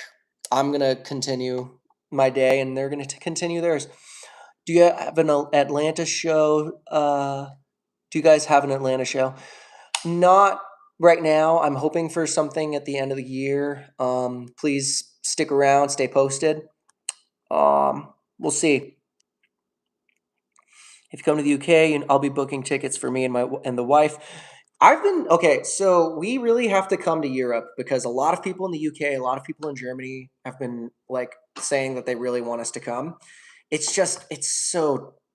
I'm gonna continue my day and they're gonna continue theirs. Do you have an Atlanta show? Do you guys have an Atlanta show? Not right now. I'm hoping for something at the end of the year. Please stick around, stay posted. We'll see. If you come to the UK, and I'll be booking tickets for me and the wife. I've been okay. So we really have to come to Europe because a lot of people in the UK, a lot of people in Germany have been like saying that they really want us to come. It's just it's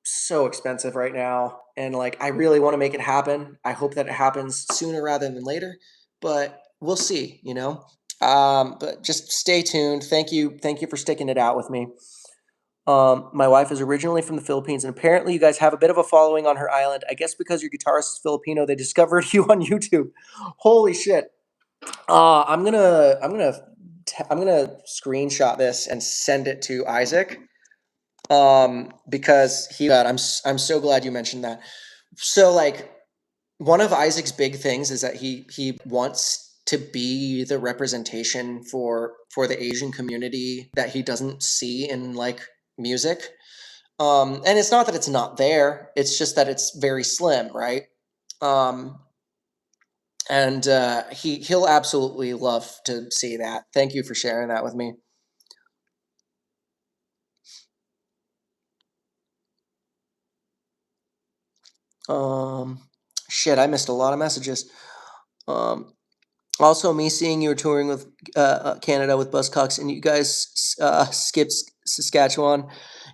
so expensive right now, and like I really want to make it happen. I hope that it happens sooner rather than later, but we'll see. But just stay tuned. Thank you for sticking it out with me. My wife is originally from the Philippines, and apparently, you guys have a bit of a following on her island. I guess because your guitarist is Filipino, they discovered you on YouTube. Holy shit! I'm gonna screenshot this and send it to Isaac. Because I'm so glad you mentioned that. So like one of Isaac's big things is that he wants to be the representation for the Asian community that he doesn't see in like music. And it's not that it's not there, it's just that it's very slim, right? Um, and he'll absolutely love to see that. Thank you for sharing that with me. Um, shit, I missed a lot of messages. Um, Also, me seeing you were touring with Canada with Buzzcocks, and you guys skipped Saskatchewan.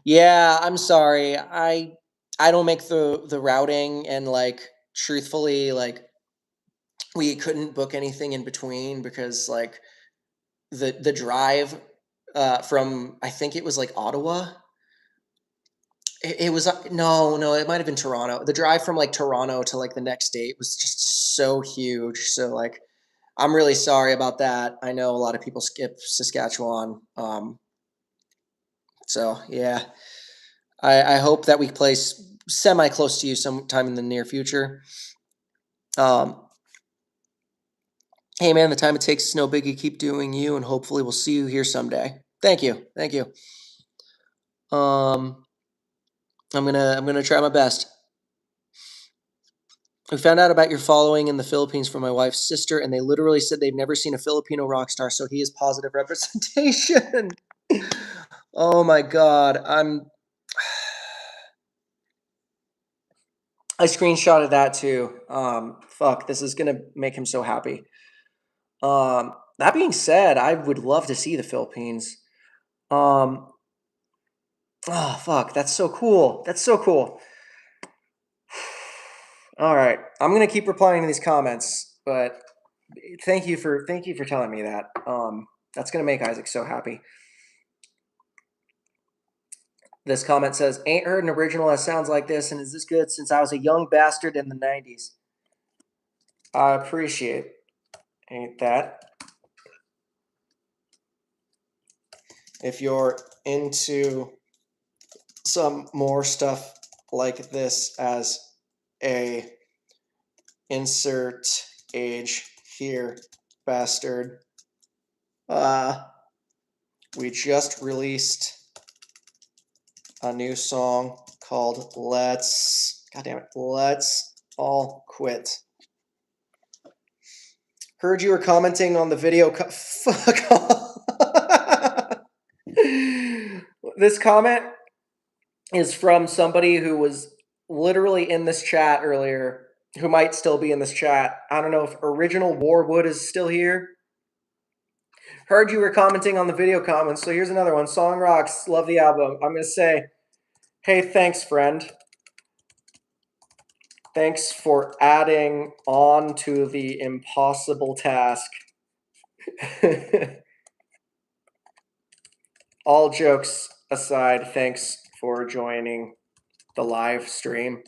Yeah, I'm sorry. I don't make the routing, and like truthfully, like we couldn't book anything in between because like the drive from I think it was like Ottawa it was no, it might have been Toronto. The drive from like Toronto to like the next state was just so huge. So like, I'm really sorry about that. I know a lot of people skip Saskatchewan. So yeah, I hope that we place semi close to you sometime in the near future. Um, hey man, the time it takes is no biggie. Keep doing you, and hopefully we'll see you here someday. Thank you, thank you. Um, I'm gonna try my best. We found out about your following in the Philippines from my wife's sister, and they literally said they've never seen a Filipino rock star, so he is positive representation. Oh my god, I screenshotted that too. Fuck, this is gonna make him so happy. That being said, I would love to see the Philippines. Um, oh fuck, that's so cool. That's so cool. All right, I'm gonna keep replying to these comments, but thank you for telling me that. That's gonna make Isaac so happy. This comment says, "Ain't heard an original that sounds like this, and is this good since I was a young bastard in the '90s." I appreciate ain't that. If you're into some more stuff like this as a insert age here, bastard. We just released a new song called Let's All Quit. Heard you were commenting on the video. Fuck off. This comment is from somebody who was literally in this chat earlier, who might still be in this chat. I don't know if Original Warwood is still here. Heard you were commenting on the video comments, so here's another one. Song rocks, love the album. I'm going to say, hey, thanks, friend. Thanks for adding on to the impossible task. All jokes aside, thanks for joining the live stream.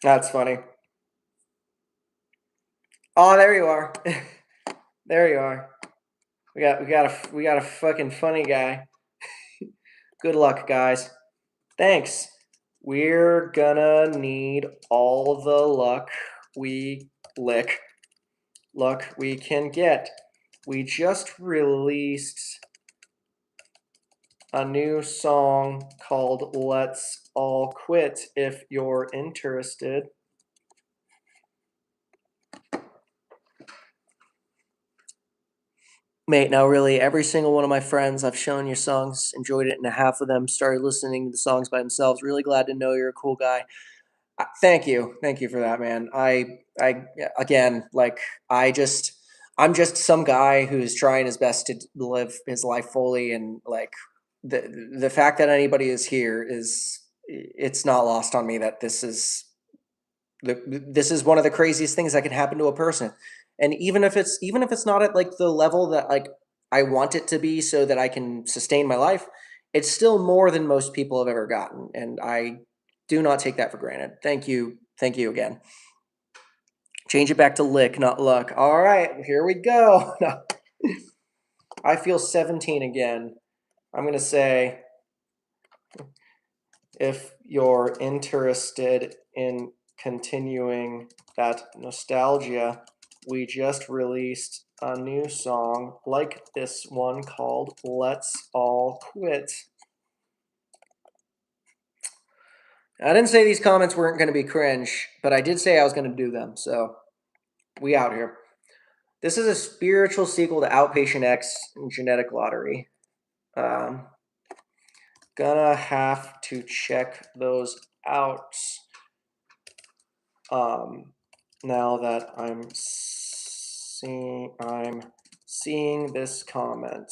That's funny. Oh, there you are. There you are. We got a fucking funny guy. Good luck, guys. Thanks. We're gonna need all the luck we can get. We just released a new song called Let's All Quit if you're interested. Mate, now really, every single one of my friends I've shown your songs, enjoyed it, and half of them started listening to the songs by themselves. Really glad to know you're a cool guy. Thank you for that, man. Again, like, I'm just some guy who's trying his best to live his life fully, and like the fact that anybody is here it's not lost on me that this is one of the craziest things that can happen to a person. And even if it's not at like the level that like I want it to be so that I can sustain my life, it's still more than most people have ever gotten, and I do not take that for granted. Thank you again. Change it back to lick, not luck. All right, here we go. No. I feel 17 again. I'm gonna say, if you're interested in continuing that nostalgia, we just released a new song like this one called Let's All Quit. I didn't say these comments weren't going to be cringe, but I did say I was going to do them, so we out here. This is a spiritual sequel to Outpatient X Genetic Lottery. Gonna have to check those out. Now that I'm seeing this comment.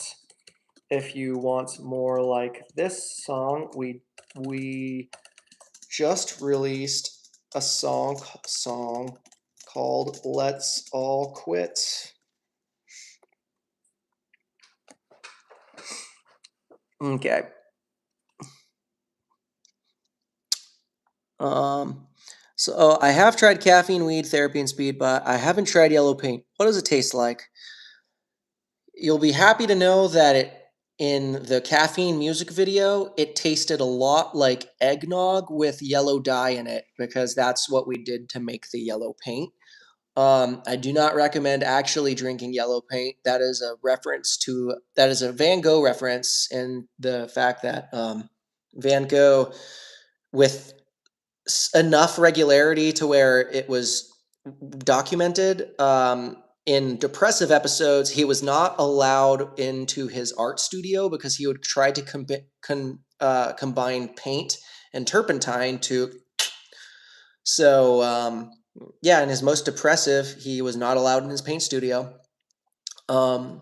If you want more like this song, we just released a song called Let's All Quit. Okay. So I have tried caffeine, weed, therapy, and speed, but I haven't tried yellow paint. What does it taste like? You'll be happy to know that in the Caffeine music video, it tasted a lot like eggnog with yellow dye in it because that's what we did to make the yellow paint. I do not recommend actually drinking yellow paint. That is a Van Gogh reference in the fact that Van Gogh, with enough regularity to where it was documented, in depressive episodes, he was not allowed into his art studio because he would try to combine paint and turpentine to. So, yeah, in his most depressive, he was not allowed in his paint studio. Um,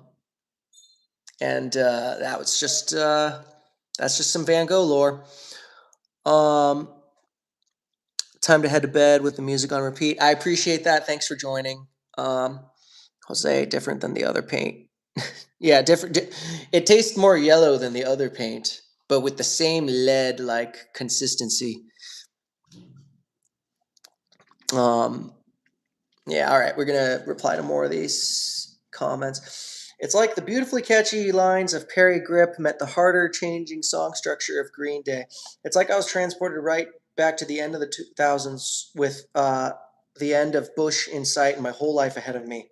and that's just some Van Gogh lore. Um, Time to head to bed with the music on repeat. I appreciate that. Thanks for joining. Um, Jose, different than the other paint. Yeah, different. It tastes more yellow than the other paint, but with the same lead-like consistency. Um, yeah, all right. We're gonna reply to more of these comments. It's like the beautifully catchy lines of Perry Grip met the harder changing song structure of Green Day. It's like I was transported right back to the end of the 2000s with the end of Bush in sight and my whole life ahead of me.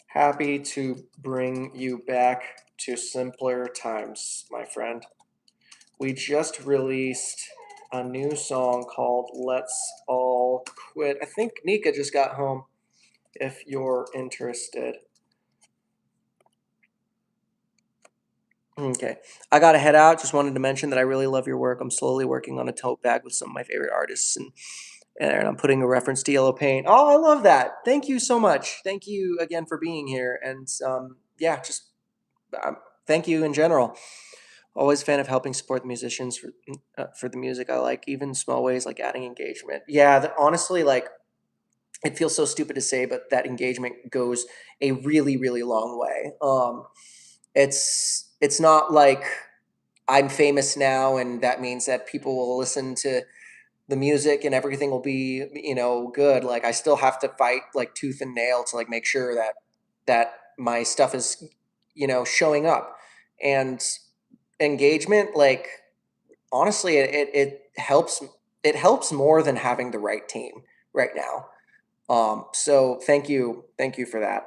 Happy to bring you back to simpler times, my friend. We just released a new song called Let's All Quit. I think Nika just got home, if you're interested. Okay. I got to head out. Just wanted to mention that I really love your work. I'm slowly working on a tote bag with some of my favorite artists, and I'm putting a reference to yellow paint. Oh, I love that. Thank you so much. Thank you again for being here. And yeah, just thank you in general. Always a fan of helping support the musicians for the music I like, even small ways like adding engagement. Yeah, honestly, like, it feels so stupid to say, but that engagement goes a really, really long way. It's not like I'm famous now, and that means that people will listen to the music and everything will be, good. Like, I still have to fight like tooth and nail to like make sure that my stuff is, showing up. And engagement, like, honestly, it helps more than having the right team right now. So thank you for that.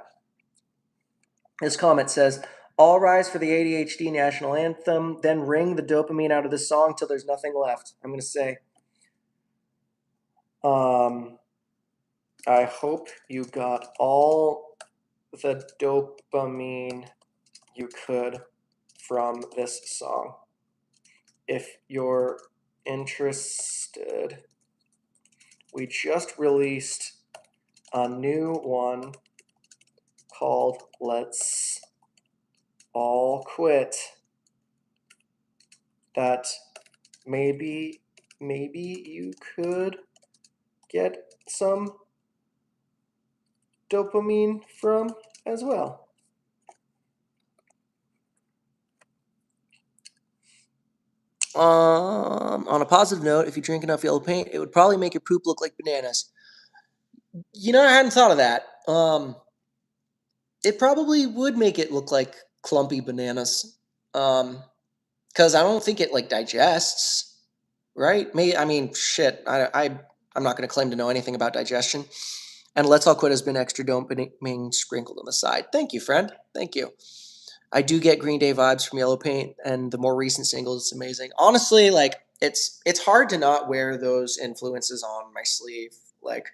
This comment says, "All rise for the ADHD national anthem, then wring the dopamine out of the song till there's nothing left." I'm gonna say, um, I hope you got all the dopamine you could from this song. If you're interested, we just released a new one called Let's All Quit that maybe you could get some dopamine from as well. On a positive note, if you drink enough yellow paint, it would probably make your poop look like bananas. I hadn't thought of that. It probably would make it look like clumpy bananas. Because I don't think it like digests, right? I mean, shit. I'm not going to claim to know anything about digestion. And Let's All Quit has been extra dopamine sprinkled on the side. Thank you, friend. Thank you. I do get Green Day vibes from Yellow Paint, and the more recent singles, it's amazing. Honestly, like, it's hard to not wear those influences on my sleeve, like,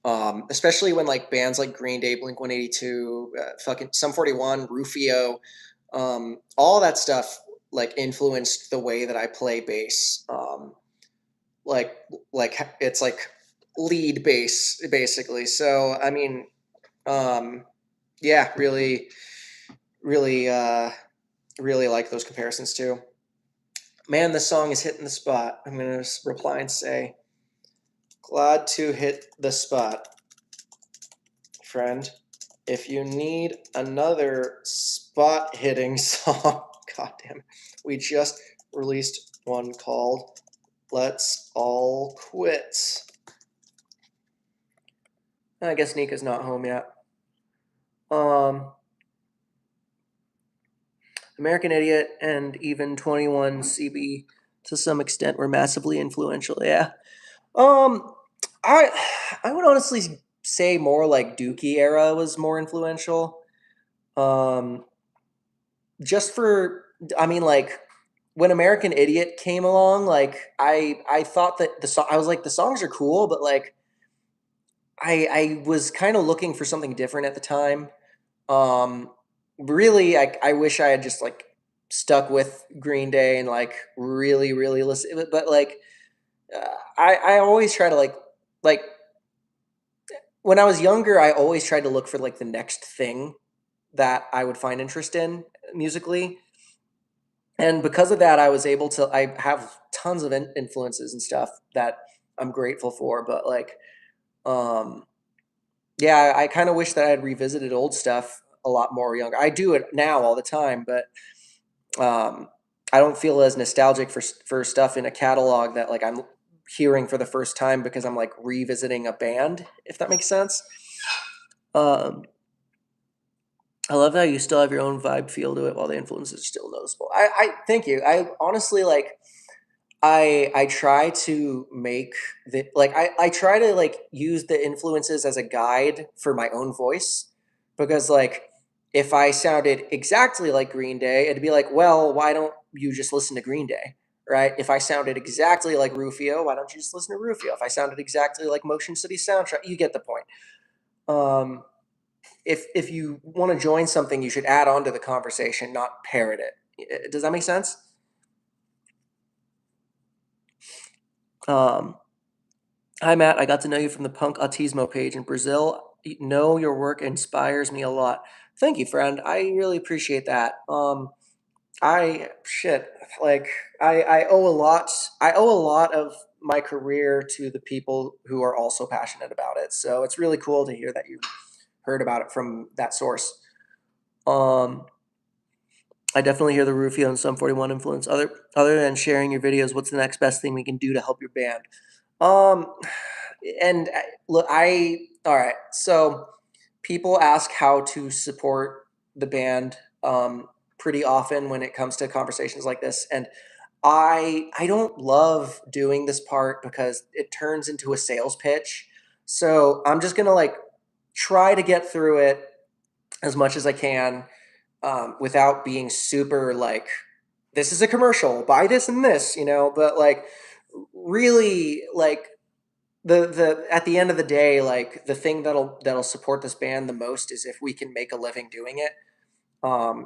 especially when like bands like Green Day, Blink 182, fucking Sum 41, Rufio, all that stuff like influenced the way that I play bass. Like it's like lead bass basically. So I mean, yeah, really, really, really like those comparisons too. Man, this song is hitting the spot. I'm gonna reply and say, glad to hit the spot, friend. If you need another spot hitting song, god damn it, we just released one called Let's all quit. I guess Nika's not home yet. Um, American Idiot and even 21 CB to some extent were massively influential. Yeah. Um, I I would honestly say more like Dookie era was more influential. Um, just for I mean like when American Idiot came along, like I thought that the song I was like the songs are cool, but like I was kind of looking for something different at the time. Um, really, I wish I had just like stuck with Green Day and like really listen. But like, I always try to like when I was younger, I always tried to look for like the next thing that I would find interest in musically, and because of that, I was able to. I have tons of influences and stuff that I'm grateful for. But like, um, yeah, I kind of wish that I had revisited old stuff a lot more younger. I do it now all the time, but um, I don't feel as nostalgic for stuff in a catalog that like I'm hearing for the first time because I'm like revisiting a band, if that makes sense. Um, I love how you still have your own vibe feel to it while the influence is still noticeable. I thank you. I honestly like I try to make the like I try to like use the influences as a guide for my own voice because like if I sounded exactly like Green Day, it'd be like, well, why don't you just listen to Green Day? Right? If I sounded exactly like Rufio, why don't you just listen to Rufio? If I sounded exactly like Motion City Soundtrack, you get the point. Um, if you want to join something, you should add on to the conversation, not parrot it. Does that make sense? Um, Hi, Matt. I got to know you from the Punk Autismo page in Brazil. You know your work inspires me a lot. Thank you, friend. I really appreciate that. I shit like I owe a lot. I owe a lot of my career to the people who are also passionate about it. So it's really cool to hear that you heard about it from that source. Um, I definitely hear the Rufio and Sum 41 influence. Other than sharing your videos, what's the next best thing we can do to help your band? Um, and look, all right. So people ask how to support the band pretty often when it comes to conversations like this, and I don't love doing this part because it turns into a sales pitch. So I'm just gonna like try to get through it as much as I can without being super like this is a commercial, buy this and this, but like really like the at the end of the day, like the thing that'll support this band the most is if we can make a living doing it.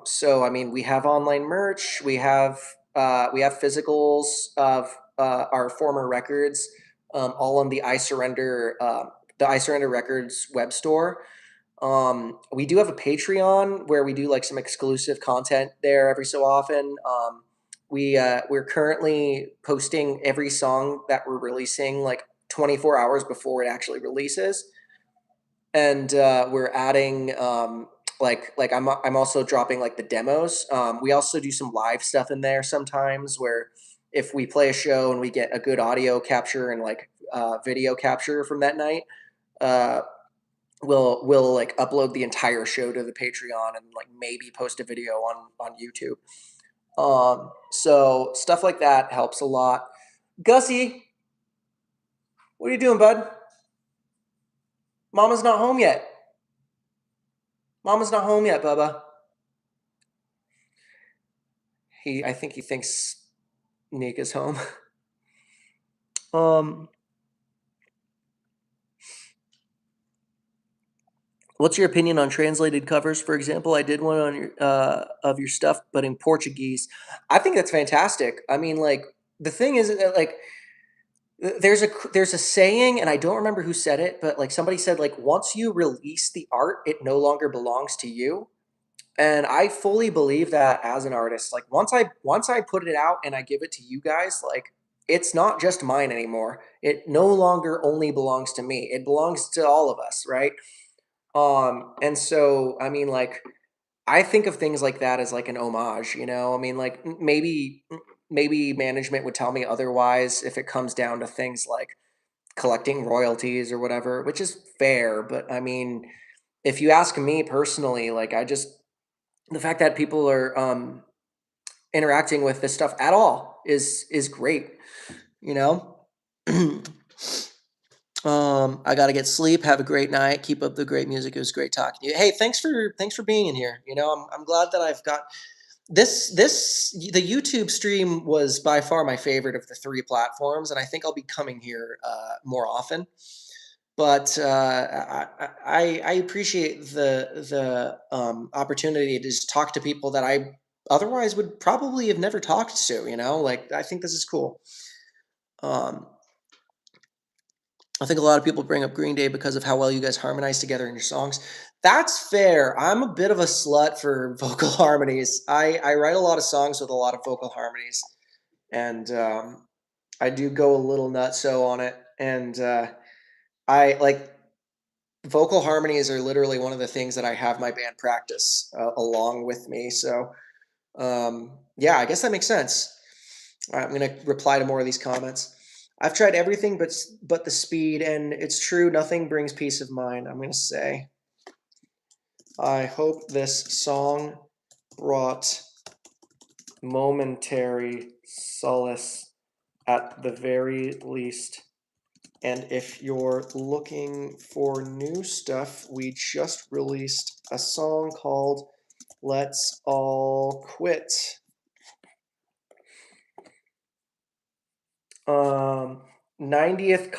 So I mean, we have online merch, we have physicals of our former records, all on the I Surrender Records web store. We do have a Patreon where we do like some exclusive content there every so often. We're currently posting every song that we're releasing like 24 hours before it actually releases, and we're adding like I'm also dropping like the demos. We also do some live stuff in there sometimes where if we play a show and we get a good audio capture and like video capture from that night. Uh, we'll like upload the entire show to the Patreon and like maybe post a video on YouTube. So stuff like that helps a lot. Gussie, what are you doing, bud? Mama's not home yet. Mama's not home yet, Bubba. I think he thinks Nick is home. um, what's your opinion on translated covers? For example, I did one on your of your stuff, but in Portuguese. I think that's fantastic. I mean, like the thing is, like there's a saying, and I don't remember who said it, but like somebody said, like once you release the art, it no longer belongs to you. And I fully believe that as an artist. Like once I put it out and I give it to you guys, like it's not just mine anymore. It no longer only belongs to me. It belongs to all of us, right? And so I mean, like I think of things like that as like an homage, I mean, like maybe maybe management would tell me otherwise if it comes down to things like collecting royalties or whatever, which is fair. But I mean, if you ask me personally, like I just the fact that people are interacting with this stuff at all is great, you know. I got to get sleep. Have a great night. Keep up the great music. It was great talking to you. Hey, thanks for being in here. You know, I'm glad that I've got this the YouTube stream was by far my favorite of the three platforms, and I think I'll be coming here more often. But I appreciate the opportunity to just talk to people that I otherwise would probably have never talked to. You know, like I think this is cool. Um, I think a lot of people bring up Green Day because of how well you guys harmonize together in your songs. That's fair. I'm a bit of a slut for vocal harmonies. I write a lot of songs with a lot of vocal harmonies, and I do go a little nutso on it. And I like vocal harmonies are literally one of the things that I have my band practice along with me. So yeah, I guess that makes sense. All right, I'm gonna reply to more of these comments. I've tried everything but the speed, and it's true, nothing brings peace of mind. I'm gonna say, I hope this song brought momentary solace at the very least. And if you're looking for new stuff, we just released a song called Let's All Quit. 90s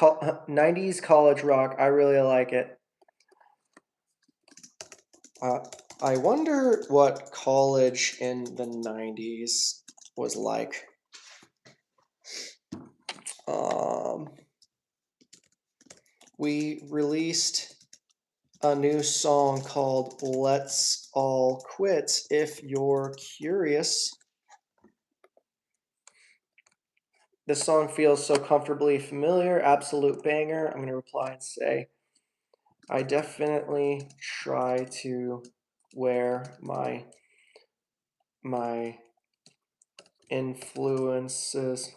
college rock. I really like it. I wonder what college in the 90s was like. We released a new song called Let's All Quit. If you're curious, the song feels so comfortably familiar. Absolute banger. I'm going to reply and say, I definitely try to wear my influences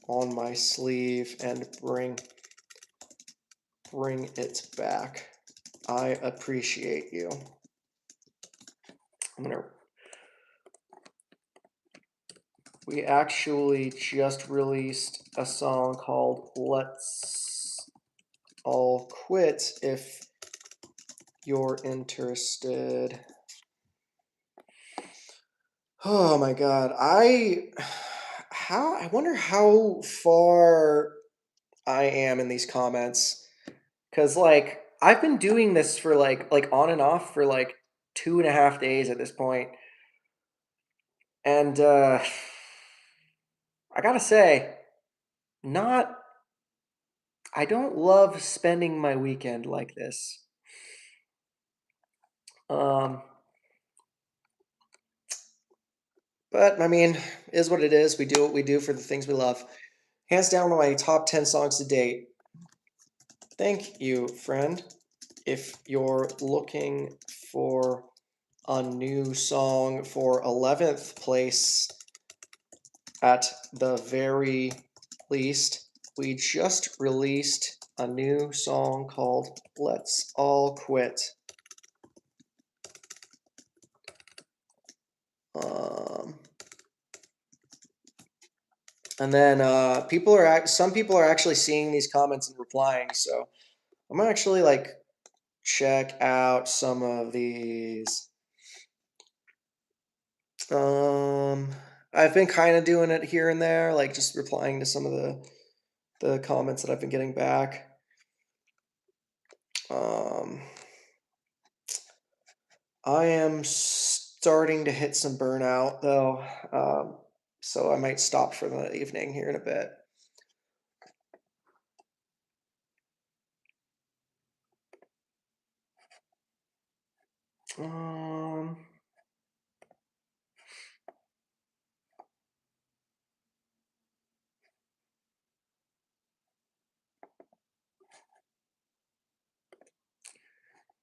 on my sleeve and bring it back. I appreciate you. We actually just released a song called Let's All Quit if you're interested. Oh my god. I wonder how far I am in these comments. Cause like I've been doing this for like on and off for like 2.5 days at this point. And I gotta say, not I don't love spending my weekend like this. Um but I mean, is what it is. We do what we do for the things we love. Hands down one of my top 10 songs to date. Thank you, friend. If you're looking for a new song for 11th place at the very least, we just released a new song called Let's All Quit. And then some people are actually seeing these comments and replying, so I'm gonna actually like check out some of these. I've been kind of doing it here and there, like just replying to some of the comments that I've been getting back. I am starting to hit some burnout though, so I might stop for the evening here in a bit.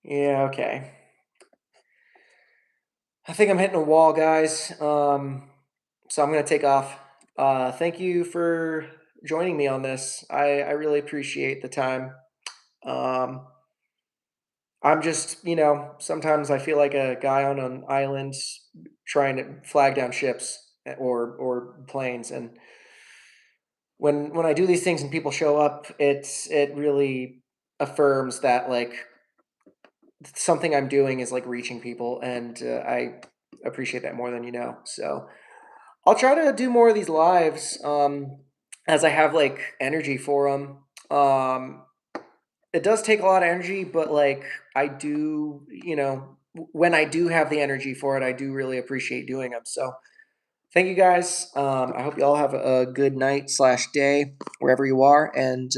Yeah, okay. I think I'm hitting a wall, guys. So I'm gonna take off. Thank you for joining me on this. I really appreciate the time. Um, I'm just, sometimes I feel like a guy on an island trying to flag down ships or planes, and when I do these things and people show up, it really affirms that like something I'm doing is like reaching people, and I appreciate that more than you know. So I'll try to do more of these lives as I have like energy for them. It does take a lot of energy, but like I do, when I do have the energy for it, I do really appreciate doing them. So thank you guys. I hope you all have a good night/day wherever you are, and